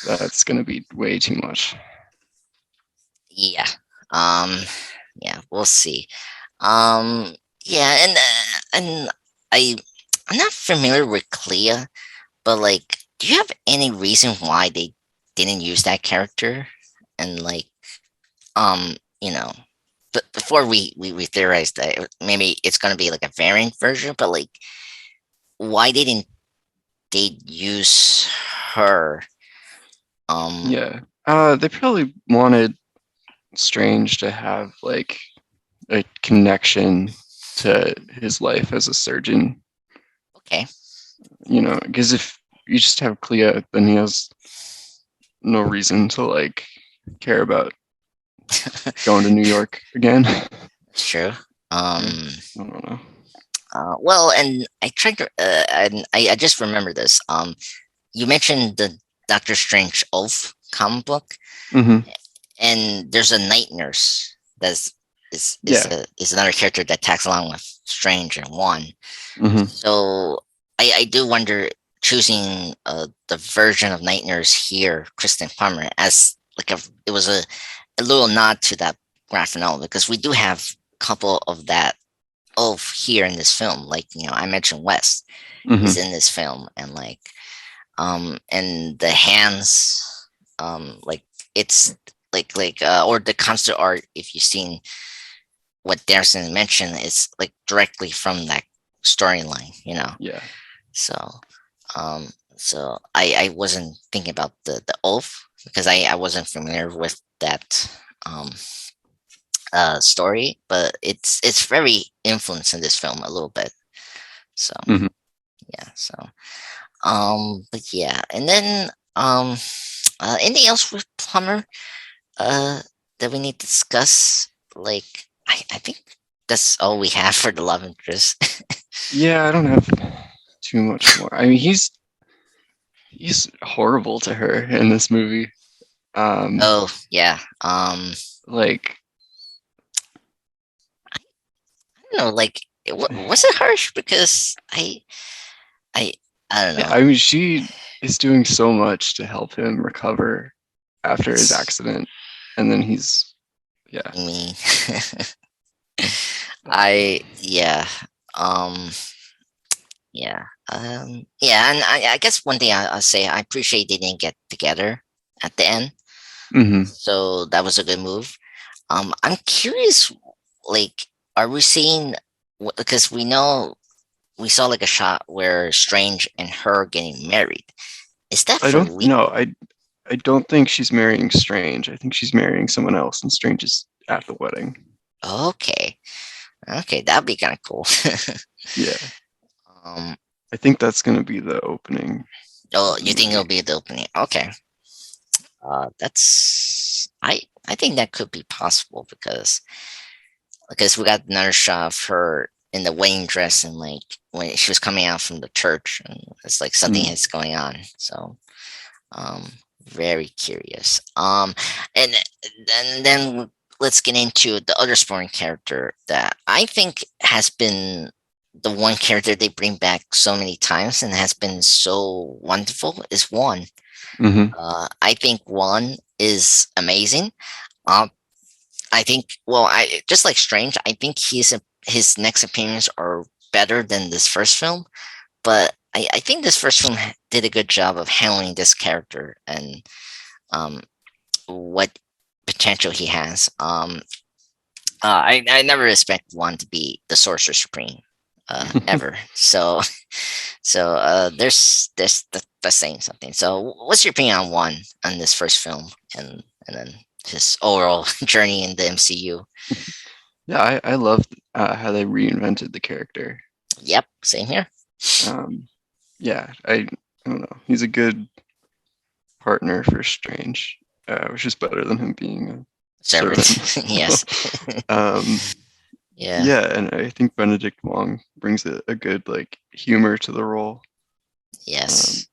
that's gonna be way too much. Yeah. um yeah, we'll see. um yeah, and I I'm not familiar with Clea, but like, do you have any reason why they didn't use that character? And like, um, you know, but before we theorize that maybe it's gonna be like a variant version, but like, why didn't they use her? Um, Yeah. They probably wanted Strange to have like a connection to his life as a surgeon. okay. Because if you just have Clea, then he has no reason to like care about going to New York again. That's true. Yeah, Um, I don't know. well, and I tried to, and I just remember this. You mentioned the Doctor Strange Oath comic book, Hmm. and there's a night nurse that's Yeah. is another character that tags along with Strange and One. Hmm. So I do wonder, choosing the version of night nurse here, Kristen Plummer, as like it was a little nod to that graphic novel, because we do have a couple of that Oath here in this film. Like, I mentioned West is Hmm. in this film, and like, and the hands, like, it's or the concert art, if you've seen what Darrison mentioned, is like directly from that storyline. Yeah. So I wasn't thinking about the Oath, because I wasn't familiar with that um story, but it's very influenced in this film a little bit. So Hmm. yeah. But yeah, and then anything else with Plummer uh that we need to discuss? Like, I think that's all we have for the love interest. Yeah, I don't have too much more. I mean, he's horrible to her in this movie. Um, Oh yeah. like, I don't know, like, was it harsh? Because I I don't yeah, know. I mean, she is doing so much to help him recover after his It's accident, and then yeah. me. I yeah. Um yeah. Yeah, and I guess one thing I'll say, I appreciate they didn't get together at the end. Hmm. So that was a good move. I'm curious, like, are we seeing, because we saw like a shot where Strange and her getting married. Is that I for don't real? know. I don't think she's marrying Strange. I think she's marrying someone else, and Strange is at the wedding. Okay. Okay, that'd be kind of cool. Yeah, um, I think that's gonna be the opening oh, of the you think it'll movie. be the opening? Okay. That's I think that could be possible, because we got another shot of her in the wedding dress, and like when she was coming out from the church, and it's like something Mm. is going on. So, um, Very curious. And then let's get into the other supporting character that I think has been the one character they bring back so many times and has been so wonderful is Juan. Hmm. I think Juan is amazing. Um, I think, well, I just like Strange. I think his next appearance are better than this first film, but I think this first film did a good job of handling this character and um, what potential he has. I never expect one to be the Sorcerer Supreme ever. So that's saying something. So what's your opinion on one on this first film and then his overall journey in the MCU? Yeah, I loved how they reinvented the character. Yep, same here. Um, yeah, I don't know. He's a good partner for Strange, which is better than him being a Servant, servant. yes. um, Yeah, yeah, and I think Benedict Wong brings a good like humor to the role. Um, yes.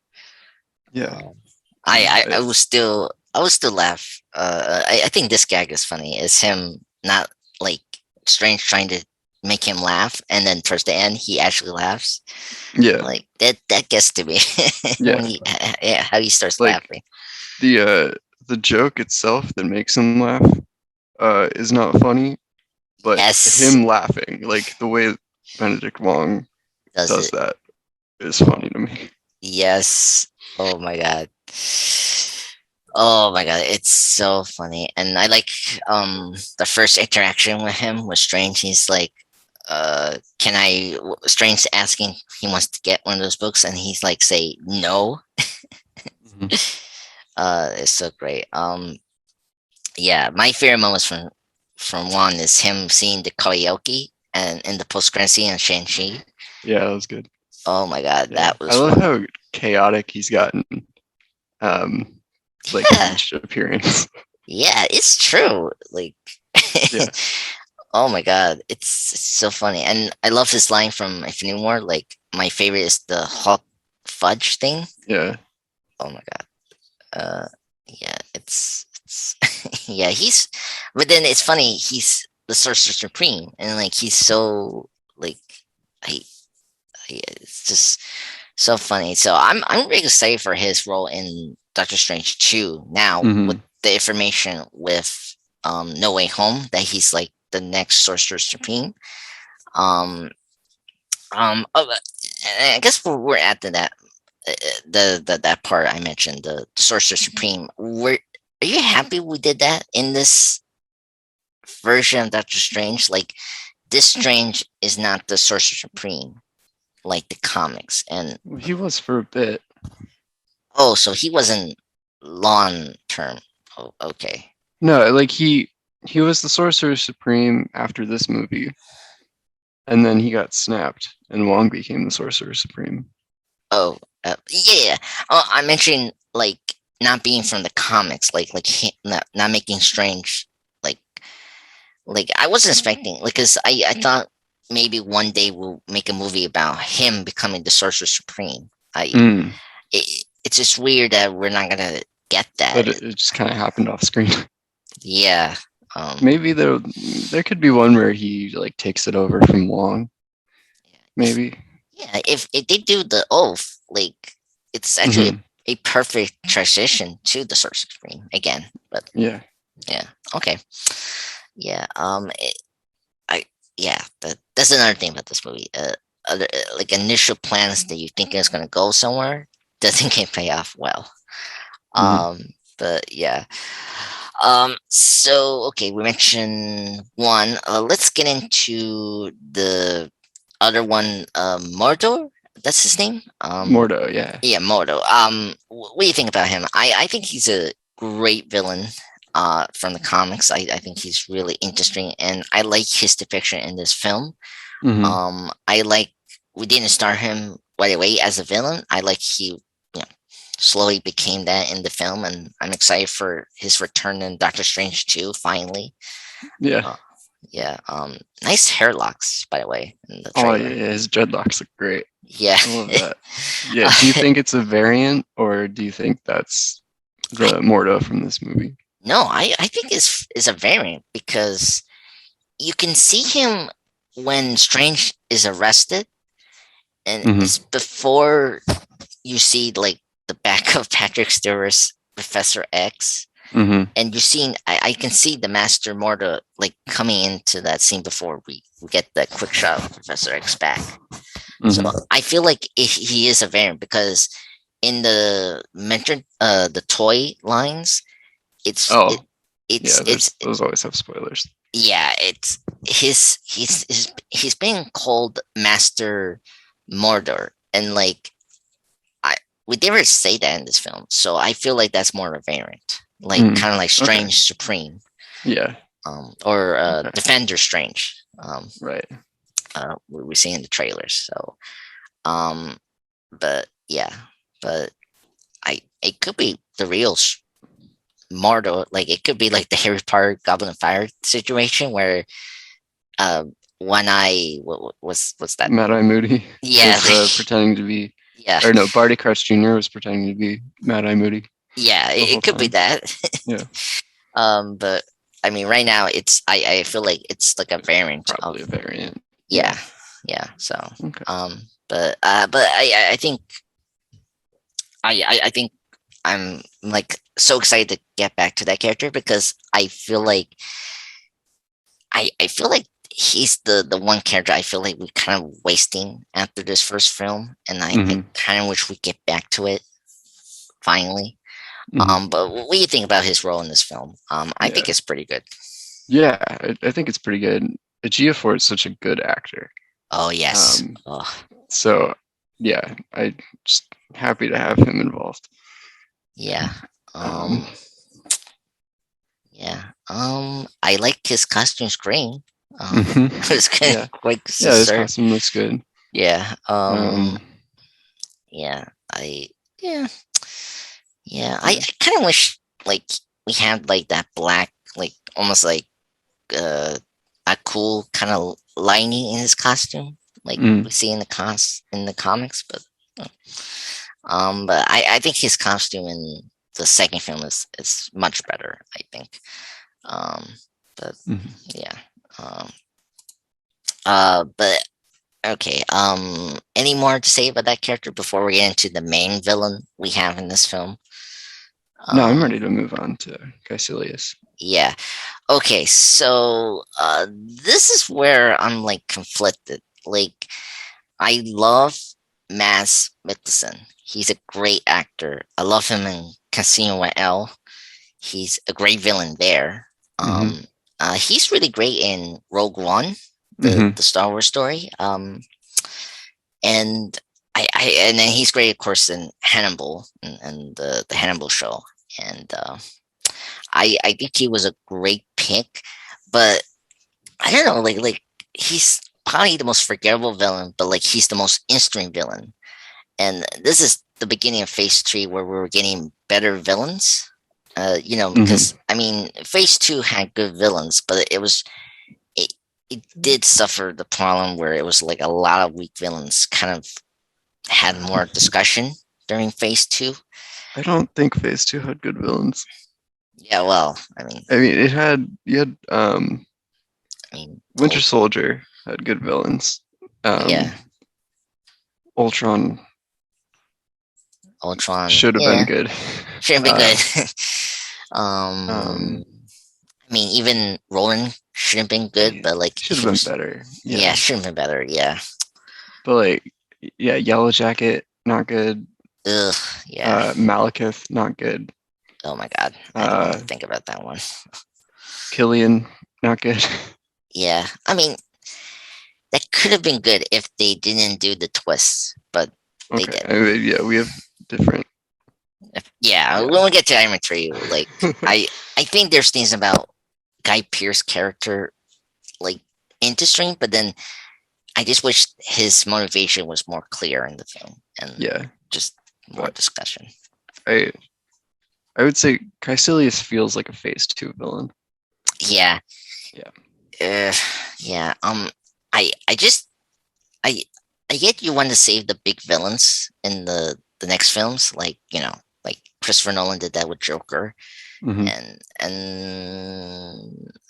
yeah, Um, I I, I will still laugh. I think this gag is funny. Is him not like Strange trying to make him laugh, and then towards the end he actually laughs. yeah, Like that gets to me when yeah. he yeah, how he starts Like laughing. the joke itself that makes him laugh is not funny, but Yes, him laughing, like the way Benedict Wong does does it? that, is funny to me. Yes. Oh my god. Oh my god, it's so funny. And I like the first interaction with him was Strange. He's like, can I Strange asking he wants to get one of those books and he's like say no. Mhm. It's so great. Yeah, my favorite moments from one is him seeing the karaoke and in the post credit scene in Shang-Chi. Yeah, that was good. Oh my god, Yeah, that I was love one. how chaotic he's gotten. Like Yeah, each appearance. yeah, it's true. Like Yeah, oh my god, it's so funny, and I love this line from Infinity War. Like my favorite is the Hawk fudge thing. yeah, Oh my god, uh, yeah, it's yeah. He's, but then it's funny. He's the Sorcerer Supreme, and like he's so like I, it's just so funny. So I'm really excited for his role in Doctor Strange 2 now with hmm, the information with No Way Home that he's like the next Sorcerer Supreme. Um, oh, I guess we're at that that part I mentioned, the Sorcerer Supreme. Are you happy we did that in this version of Doctor Strange? Like this Strange is not the Sorcerer Supreme like the comics, and well, he was for a bit. oh, so he wasn't long term. Oh, okay. No, like he was the Sorcerer Supreme after this movie, and then he got snapped, and Wong became the Sorcerer Supreme. Oh, yeah. Oh, I mentioned like not being from the comics, like not making Strange like I wasn't expecting like because I thought maybe one day we'll make a movie about him becoming the Sorcerer Supreme. Mm, It's just weird that we're not gonna get that. but it just kind of happened off screen. Yeah. Um. Maybe there could be one where he like takes it over from Wong. If Maybe. yeah, if they do the oath, like it's actually Hmm. a perfect transition to the Sorcerer Supreme again. But Yeah. yeah, okay, yeah. I yeah, that's another thing about this movie. Other like initial plans that you think is going to go somewhere doesn't get pay off well. Hmm. But yeah. So okay, we mentioned one. Let's get into the other one. Mordor. That's his name. Mordo. Yeah. Yeah, Mordo. What do you think about him? I think he's a great villain. From the comics, I think he's really interesting, and I like his depiction in this film. Hmm. I like we didn't start him right away as a villain. I like he, slowly became that in the film, and I'm excited for his return in Doctor Strange 2 finally. Yeah. Uh, yeah, nice hair locks, by the way, in the Oh yeah, trailer. his dreadlocks look great. Yeah. I love that. Yeah. Do you think it's a variant, or do you think that's the Mordo from this movie. No, I think it's a variant because you can see him when Strange is arrested, and it's before you see like the back of Patrick Stewart's Professor X, and you're seeing I can see the Master Mordo like coming into that scene before we get that quick shot of Professor X back. So I feel like he is a variant because in the mentioned the toy lines, it's those always have spoilers. Yeah, it's he's being called Master Mordor, and like we never say that in this film, so I feel like that's more of a variant, like kind of like Strange Supreme, or Defender Strange, right? We see in the trailers. So, but yeah, but it could be the real Mordor, like it could be like the Harry Potter Goblet of Fire situation where One Eye, what's that? Mad Eye Moody. Yeah, was, pretending to be. Yeah. Or no, Barty Crouch Jr. was pretending to be Mad Eye Moody. Yeah, it could be that. Yeah. But I mean, right now it's I feel like it's like a variant. Probably a variant. Yeah. So, but I think I think I'm like so excited to get back to that character because I feel like he's the one character I feel like we're kind of wasting after this first film, and I think kind of wish we get back to it finally. But what do you think about his role in this film? I think it's pretty good. Yeah, I think it's pretty good. Ejiofor is such a good actor. Oh yes. So yeah, I'm just happy to have him involved. Yeah. I like his costume green. It was kind of like his costume looks good. Yeah. I kind of wish like we had like that black, like almost like a cool kind of lining in his costume, like we see in the comics, but I think his costume in the second film is much better, I think. But okay. Any more to say about that character before we get into the main villain we have in this film? No, I'm ready to move on to Caecilius. Yeah. Okay, so this is where I'm like conflicted. Like, I love Mads Mikkelsen. He's a great actor. I love him in Casino Royale. He's a great villain there. He's really great in Rogue One, the Star Wars story. And and then he's great, of course, in Hannibal and the Hannibal show. And I think he was a great pick, but I don't know, like he's probably the most forgettable villain, but like he's the most interesting villain. And this is the beginning of Phase 3 where we were getting better villains. Because I mean, Phase 2 had good villains, but it did suffer the problem where it was like a lot of weak villains kind of had more discussion during Phase 2. I don't think Phase 2 had good villains. Yeah, well, I mean, you had Winter Soldier had good villains. Ultron should have been good. Should have been good. I mean, even Roland should have been good, but like should have been better. Yeah, should have been better. Yeah, but like, Yellow Jacket not good. Ugh, yeah. Malekith not good. Oh my god, I don't want to think about that one. Killian not good. Yeah, I mean, that could have been good if they didn't do the twists, but they did. I mean, we have different. When we get to Iron Man 3, like I think there's things about Guy Pearce's character like interesting, but then I just wish his motivation was more clear in the film and just more discussion. I would say Caecilius feels like a Phase 2 villain. Yeah. I get you want to save the big villains in the next films, like like Christopher Nolan did that with Joker, Hmm. and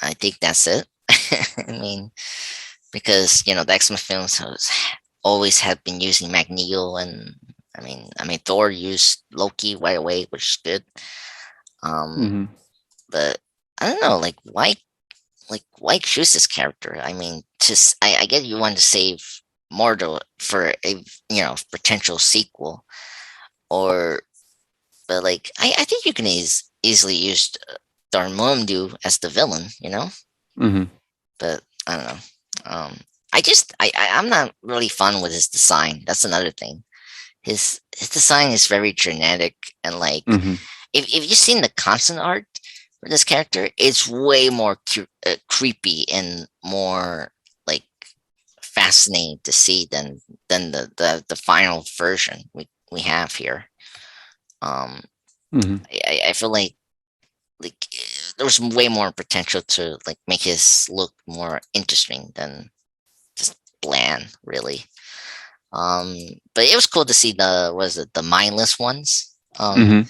I think that's it. I mean, because the X-Men films always have been using Magneto, and I mean Thor used Loki right away, which is good. Um, Hmm. but I don't know, why choose this character? I mean, just I get you want to save Mordo for a potential sequel, or but I think you can easily use Dormammu as the villain, Hmm. but I don't know. Um, I'm not really fun with his design. That's another thing. His design is very genetic, and Hmm. if you've seen the constant art for this character, it's way more creepy and more like fascinating to see than the final version we have here. Um, Hmm. I feel like there was way more potential to make his look more interesting than just bland, really. Um, but it was cool to see the mindless ones. Hmm.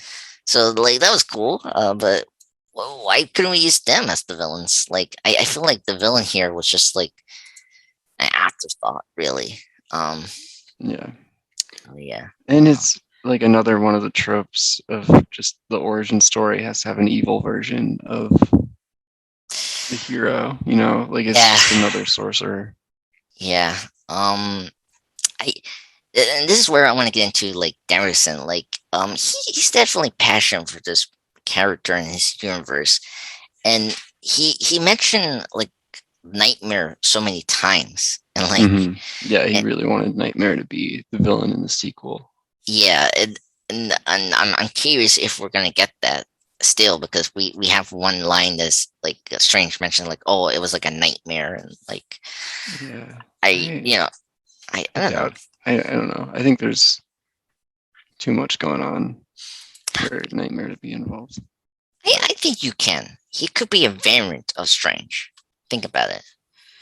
So that was cool. But why couldn't we use them as the villains? I feel like the villain here was just like an afterthought, really. Um, Yeah. yeah. And it's like another one of the tropes of just the origin story has to have an evil version of the hero, like it's Yeah. just another sorcerer. Yeah. I and this is where I want to get into Derrickson. He's definitely passionate for this character in his universe, and he mentioned Nightmare so many times, and Hmm. Yeah, he and, really wanted Nightmare to be the villain in the sequel. yeah, and I'm curious if we're gonna get that still, because we have one line that's Strange mentioned, oh, it was like a nightmare, and Yeah, I I you know I I don't know. doubt. I don't know. I think there's too much going on for Nightmare to be involved. I think you can. He could be a variant of Strange. Think about it.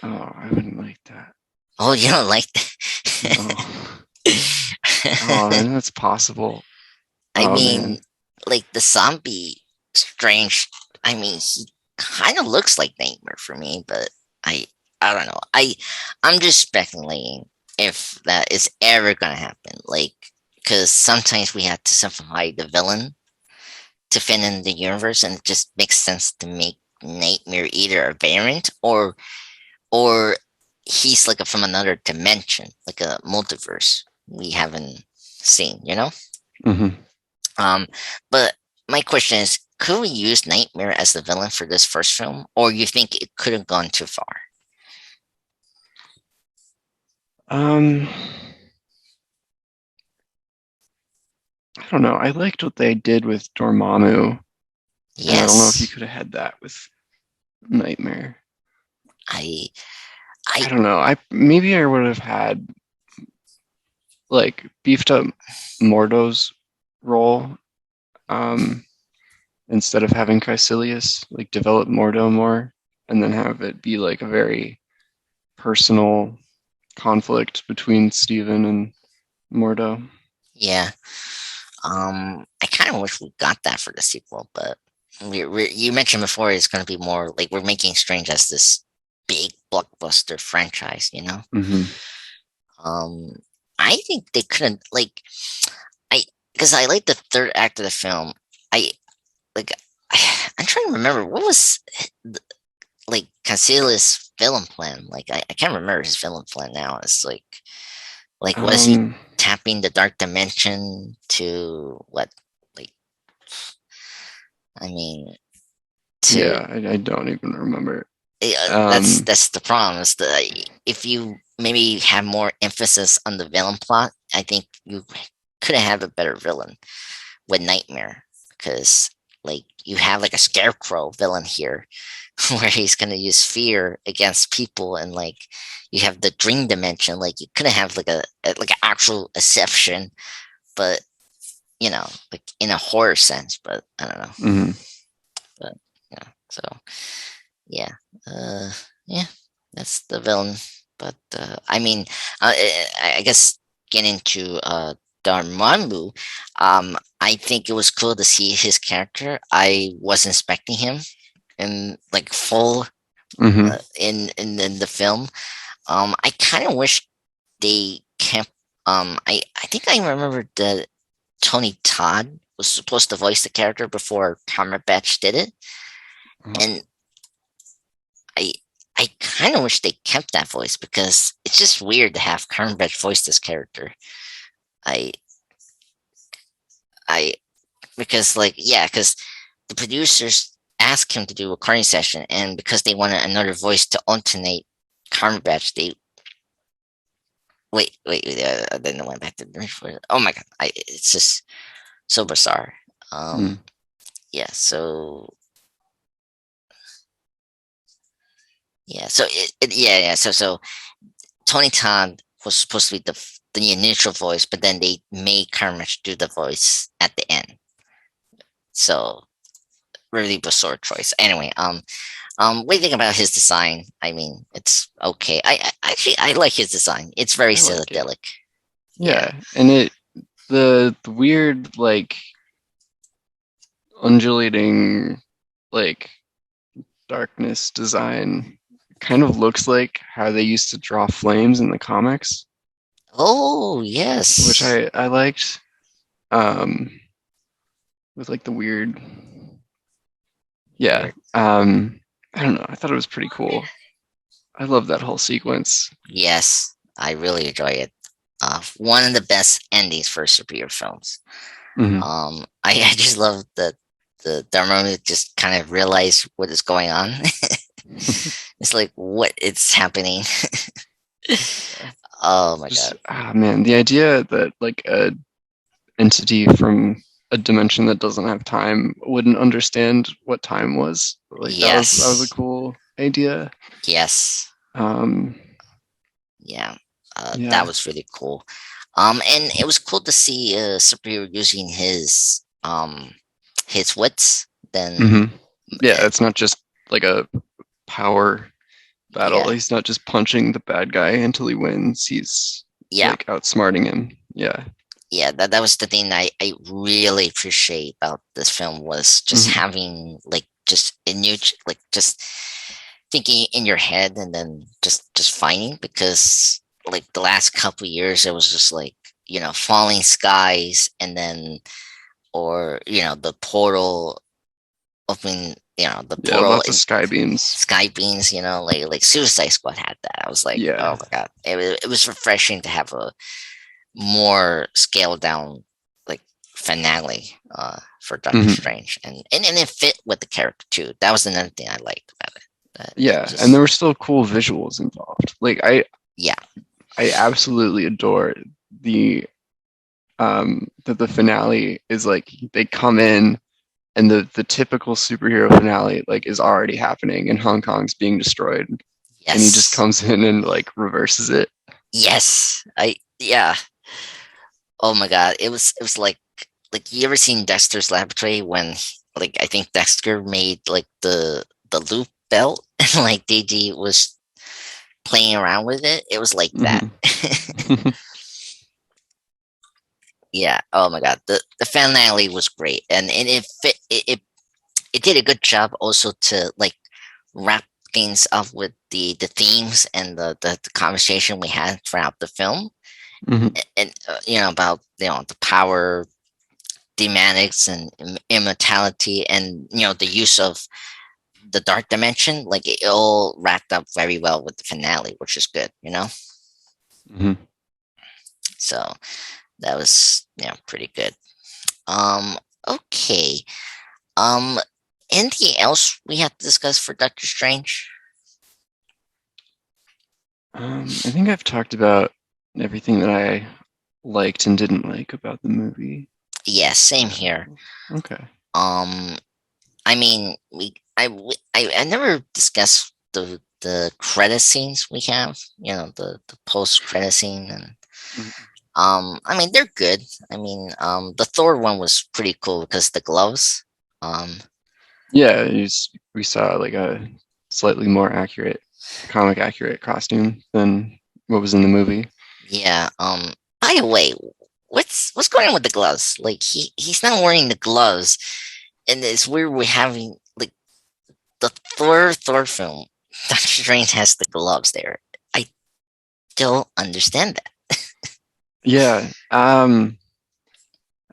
Oh, I wouldn't like that. Oh, you don't like No. that? Oh, I know it's possible. I Oh mean, man. the zombie Strange. I mean, he kind of looks like Nightmare for me, but I I don't know. I'm just speculating if that is ever gonna happen. Because sometimes we have to simplify the villain to fit in the universe, and it just makes sense to make Nightmare either a variant, or he's from another dimension, like a multiverse we haven't seen. Hmm. Um, but my question is, could we use Nightmare as the villain for this first film, or you think it could have gone too far? Um, I don't know. I liked what they did with Dormammu, and I don't know if you Yes, could have had that with Nightmare. I, I I, don't know. I would have had like beefed up Mordo's role, um, instead of having Caecilius like develop Mordo more, and then have it be like a very personal conflict between Stephen and Mordo. yeah. I kind of wish we got that for the sequel, but you mentioned before it's going to be more like we're making Strange as this big blockbuster franchise. Hmm. Um, I think they couldn't I because I like the third act of the film. I like I'm trying to remember what was Cancela's villain plan. I can't remember his villain plan now. It's was he Um, tapping the dark dimension to what? Like I mean to yeah, I don't even remember. that's Um, that's the problem. Is if you maybe have more emphasis on the villain plot, I think you could have a better villain with Nightmare, because you have a scarecrow villain here where he's going to use fear against people, and you have the dream dimension. You couldn't have an actual exception, but in a horror sense. But I don't know. mhm. But so yeah, uh, yeah, that's the villain. But I mean, I guess getting to Dormammu, I think it was cool to see his character. I wasn't expecting him in like full Hmm. in the film. I kind of wish they kept. I think I remember that Tony Todd was supposed to voice the character before Cumberbatch did it, and I I kind of wish they kept that voice because it's just weird to have Cumberbatch voice this character. I I because like yeah, because the producers asked him to do a recording session, and because they wanted another voice to alternate Cumberbatch, they then I went back to the oh my god, it's just so bizarre. Mm. Yeah, so yeah, so so Tony Todd was supposed to be the initial voice, but then they made Carmichael do the voice at the end. So really bizarre choice. Anyway, what do you think about his design? I mean, it's okay. I like his design. It's very I like it. psychedelic. Yeah. Yeah, and the weird like undulating like darkness design kind of looks like how they used to draw flames in the comics, Oh which yes. I liked. Um, with like the weird, yeah. Weird. I don't know. I thought it was pretty cool. I love that whole sequence. Yes, I really enjoy it. One of the best endings for superhero films. Hmm. I just love the Dharma just kind of realize what is going on. It's like what is happening. Oh my Just god. man, the idea that like a entity from a dimension that doesn't have time wouldn't understand what time was. Like that was a Yes. cool idea. Yes. Um, Yeah. That yeah. was really cool. And it was cool to see a superhero using his wits. Then Hmm. Yeah, uh, it's not just like a power battle. yeah, He's not just punching the bad guy until he wins. He's yeah, like outsmarting him. Yeah. yeah. That was the thing I really appreciate about this film was just Hmm. having like just a new like just thinking in your head and then just fighting because like the last couple years it was just like falling skies and then or the portal open the Yeah, portal lots of in sky beams. sky beams like Suicide Squad had that. I was like, oh Yeah. my god, it was refreshing to have a more scaled down like finale for Doctor Hmm. Strange and it fit with the character too. That was another thing I liked about it, that it Yeah, and there just were still cool visuals involved. Like yeah. I absolutely adore the that the finale is like they come in and the typical superhero finale like is already happening and Hong Kong's being destroyed and he just Yes. comes in and like reverses it. Yes. I yeah. Oh my god. It was like you ever seen Dexter's Laboratory when like I think Dexter made like the loop belt and like DG was playing around with it. It was like that. Hmm. Yeah. Oh my god. The finale was great and it fit it did a good job also to like wrap things up with the themes and the conversation we had throughout the film Hmm. and about the power dematics and immortality and the use of the dark dimension like it all wrapped up very well with the finale, which is good. Hmm. So that was pretty good. um okay. um Anything else we have to discuss for Doctor Strange? I think I've talked about everything that I liked and didn't like about the movie. Yeah, same here. Okay. um I mean, I never discussed the credit scenes we have. The post credit scene, and Mhm. I mean they're good. I mean, the Thor one was pretty cool because the gloves. Um, Yeah, we saw like a slightly more accurate, comic accurate costume than what was in the movie. yeah. By the way, what's going on with the gloves? Like he's not wearing the gloves, and it's weird we're having like the Thor film. Doctor Strange has the gloves there. I don't understand that. Yeah.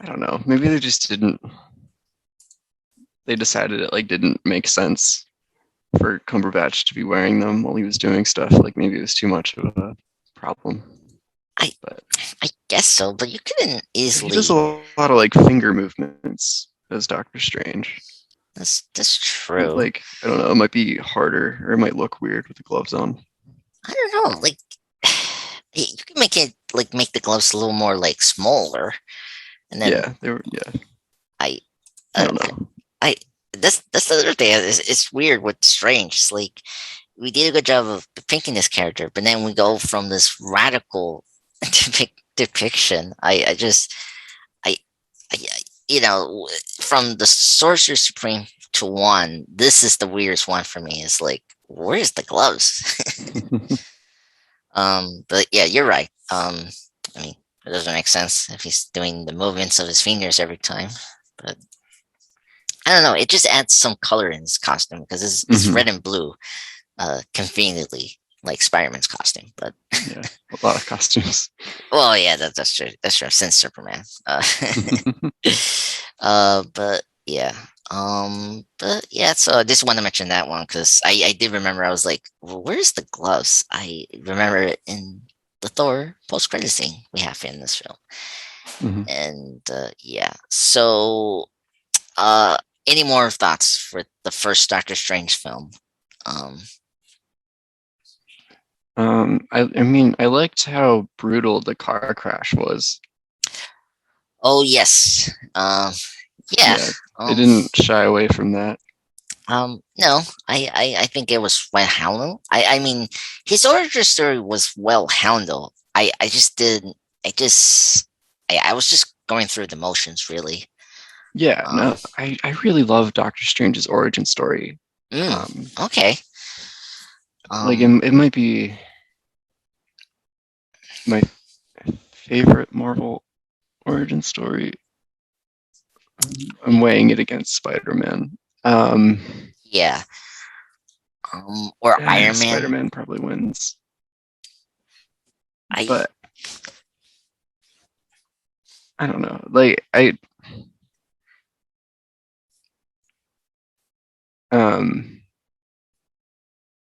I don't know. Maybe they just didn't. They decided it like didn't make sense for Cumberbatch to be wearing them while he was doing stuff. Like maybe it was too much of a problem. I But I guess so, but you couldn't he does a easily. lot of like finger movements as Doctor Strange. That's true. Like I don't know, it might be harder or it might look weird with the gloves on. I don't know. Like you can make it like make the gloves a little more like smaller, and then Yeah, they were. Yeah, I I uh, don't know. I that's the other thing. It's weird with Strange. It's like we did a good job of depicting this character, but then we go from this radical depiction. I, you know, from the Sorcerer Supreme to one, this is the weirdest one for me. It's like, where's the gloves? But yeah, you're right. I mean, it doesn't make sense if he's doing the movements of his fingers every time. But I don't know. It just adds some color in his costume because it's red and blue, conveniently like Spider-Man's costume. But Yeah, a lot of costumes. well, yeah, that's true. That's true. Since Superman. But yeah. But yeah, so I just want to mention that one because I did remember I was like, well, where's the gloves? I remember it in the Thor post-credit scene we have in this film. Mhm. And yeah. So uh any more thoughts for the first Doctor Strange film? Um I mean, I liked how brutal the car crash was. oh yes. Yeah. Yeah, they Um didn't shy away from that. no, I think it was well handled. I mean, his origin story was well handled. I just didn't. I was just going through the motions, really. Yeah, Um, no, I really love Doctor Strange's origin story. mm, Um, okay. like Um, it might be my favorite Marvel origin story. I'm weighing it against Spider-Man. Um, yeah. Or Iron Man. Spider-Man probably wins, I but I don't know. Like um,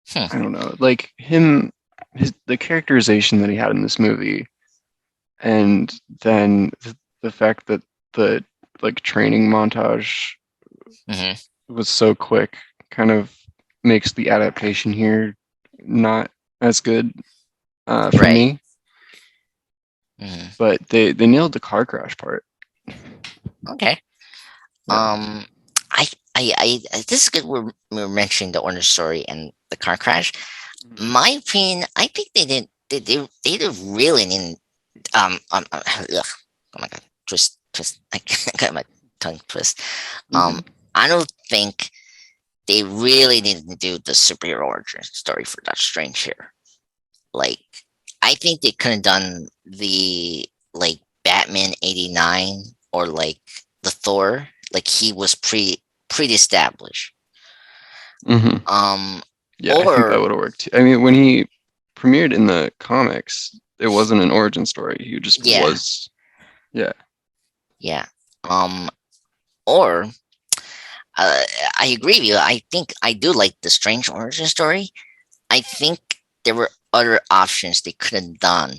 hmm, I don't know. Like the characterization that he had in this movie, and then the fact that the like training montage mhm, was so quick kind of makes the adaptation here not as good for right. me. Mhm, But they nailed the car crash part. okay. Yeah. Um, this is good. We're mentioning the origin story and the car crash. Mhm. My opinion, I think they didn't. They did really didn't. Ugh. Oh my god, twist. I got my tongue twist. Mhm. I don't think they really needed to do the superhero origin story for Doctor Strange here. Like, I think they could have done the like Batman '89 or like the Thor. Like he was pre-established. Mhm. Um, Yeah, I think that or would have worked. I mean, when he premiered in the comics, it wasn't an origin story. He just yeah, was. Yeah. yeah. Um, or uh, I agree with you. I think I do like the Strange origin story. I think there were other options they could have done,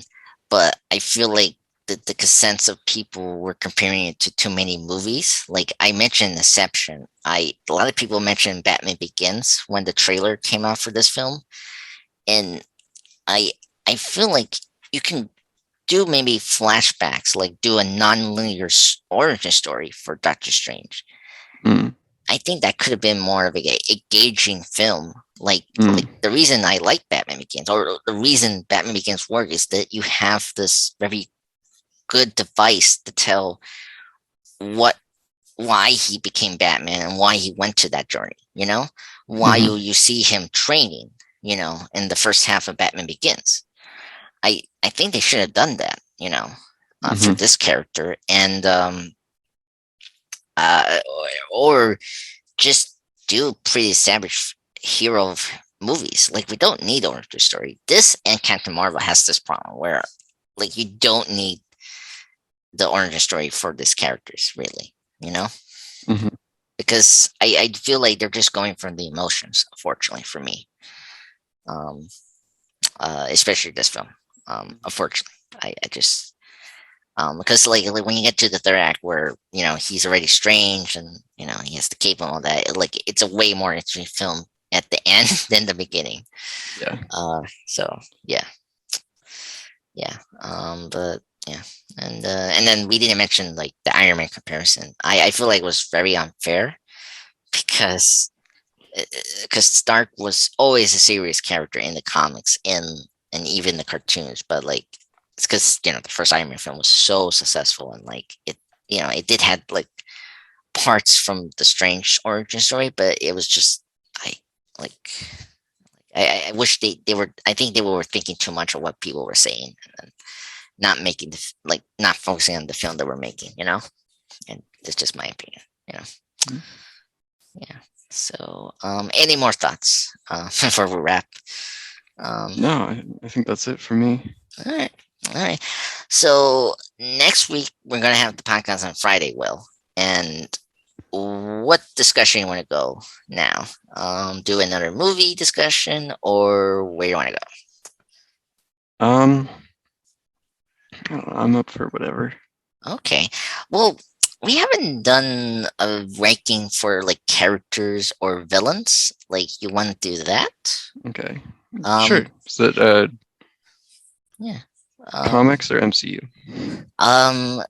but I feel like the consensus of people were comparing it to too many movies. Like I mentioned Inception. A lot of people mentioned Batman Begins when the trailer came out for this film, and I I feel like you can do maybe flashbacks, like do a non-linear origin story for Doctor Strange. Mm. I think that could have been more of a engaging film. Like Mm. the reason I like Batman Begins, or the reason Batman Begins work, is that you have this very good device to tell what why he became Batman and why he went to that journey. You know, why Mhm. you see him training. You know, in the first half of Batman Begins. I think they should have done that. You know, for this character, and or just do pretty established hero movies. Like, we don't need origin story. This and Captain Marvel has this problem where, like, you don't need the origin story for these characters, really, because I feel like they're just going from the emotions, unfortunately, for me. Especially this film. Unfortunately, I just because like when you get to the third act where he's already strange and he has the cape and all that, it's a way more interesting film at the end than the beginning. Yeah. So yeah. But yeah, and then we didn't mention like the Iron Man comparison. I feel like it was very unfair because Stark was always a serious character in the comics and even the cartoons, but like it's because the first Iron Man film was so successful, and like it did have like parts from the Strange origin story, but it was just I wish they were. I think they were thinking too much of what people were saying, and not making not focusing on the film that we're making, and it's just my opinion, Yeah. So, any more thoughts before we wrap? No, I think that's it for me. All right. So next week we're gonna have the podcast on Friday, Will. And what discussion you want to go now? Do another movie discussion, or where you want to go? I'm up for whatever. Okay. Well, we haven't done a ranking for like characters or villains. Like, you want to do that? Okay. Sure. Is it yeah. Comics or MCU? What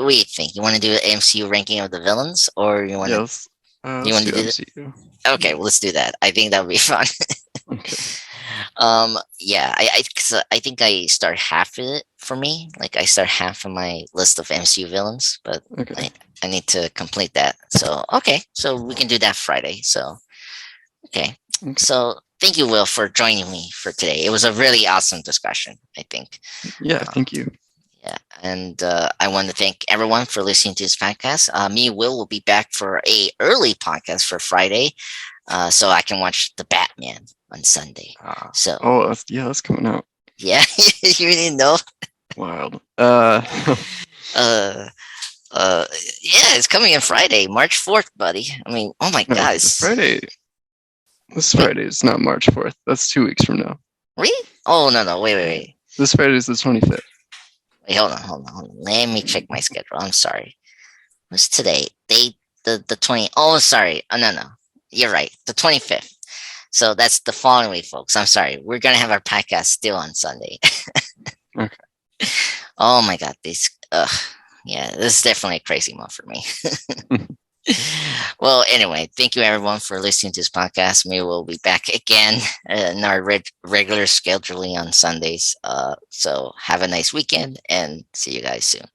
do you think? You want to do an MCU ranking of the villains, or you want to? You want to do MCU? Okay, well, let's do that. I think that would be fun. Okay. Yeah, I think I start half of it for me. Like, I start half of my list of MCU villains, but okay. I need to complete that. So okay, so we can do that Friday. So okay. So thank you, Will, for joining me for today. It was a really awesome discussion, I think. Yeah, thank you. Yeah, and I want to thank everyone for listening to this podcast. Me and Will be back for a early podcast for Friday, so I can watch The Batman on Sunday. So that's coming out. Yeah, you didn't know? Wild. Yeah, it's coming in Friday, March 4th, buddy. I mean, oh my God. This Friday is not March 4th. That's 2 weeks from now. Really? Oh, no. Wait. This Friday is the 25th. Wait, hold on. Let me check my schedule. I'm sorry. What's today? The 20. Oh, sorry. Oh, no. You're right. The 25th. So that's the following week, folks. I'm sorry. We're going to have our podcast still on Sunday. Okay. Oh my God. This is definitely a crazy month for me. Well, anyway, thank you everyone for listening to this podcast. Maybe we'll be back again in our regular scheduling on Sundays. So have a nice weekend and see you guys soon.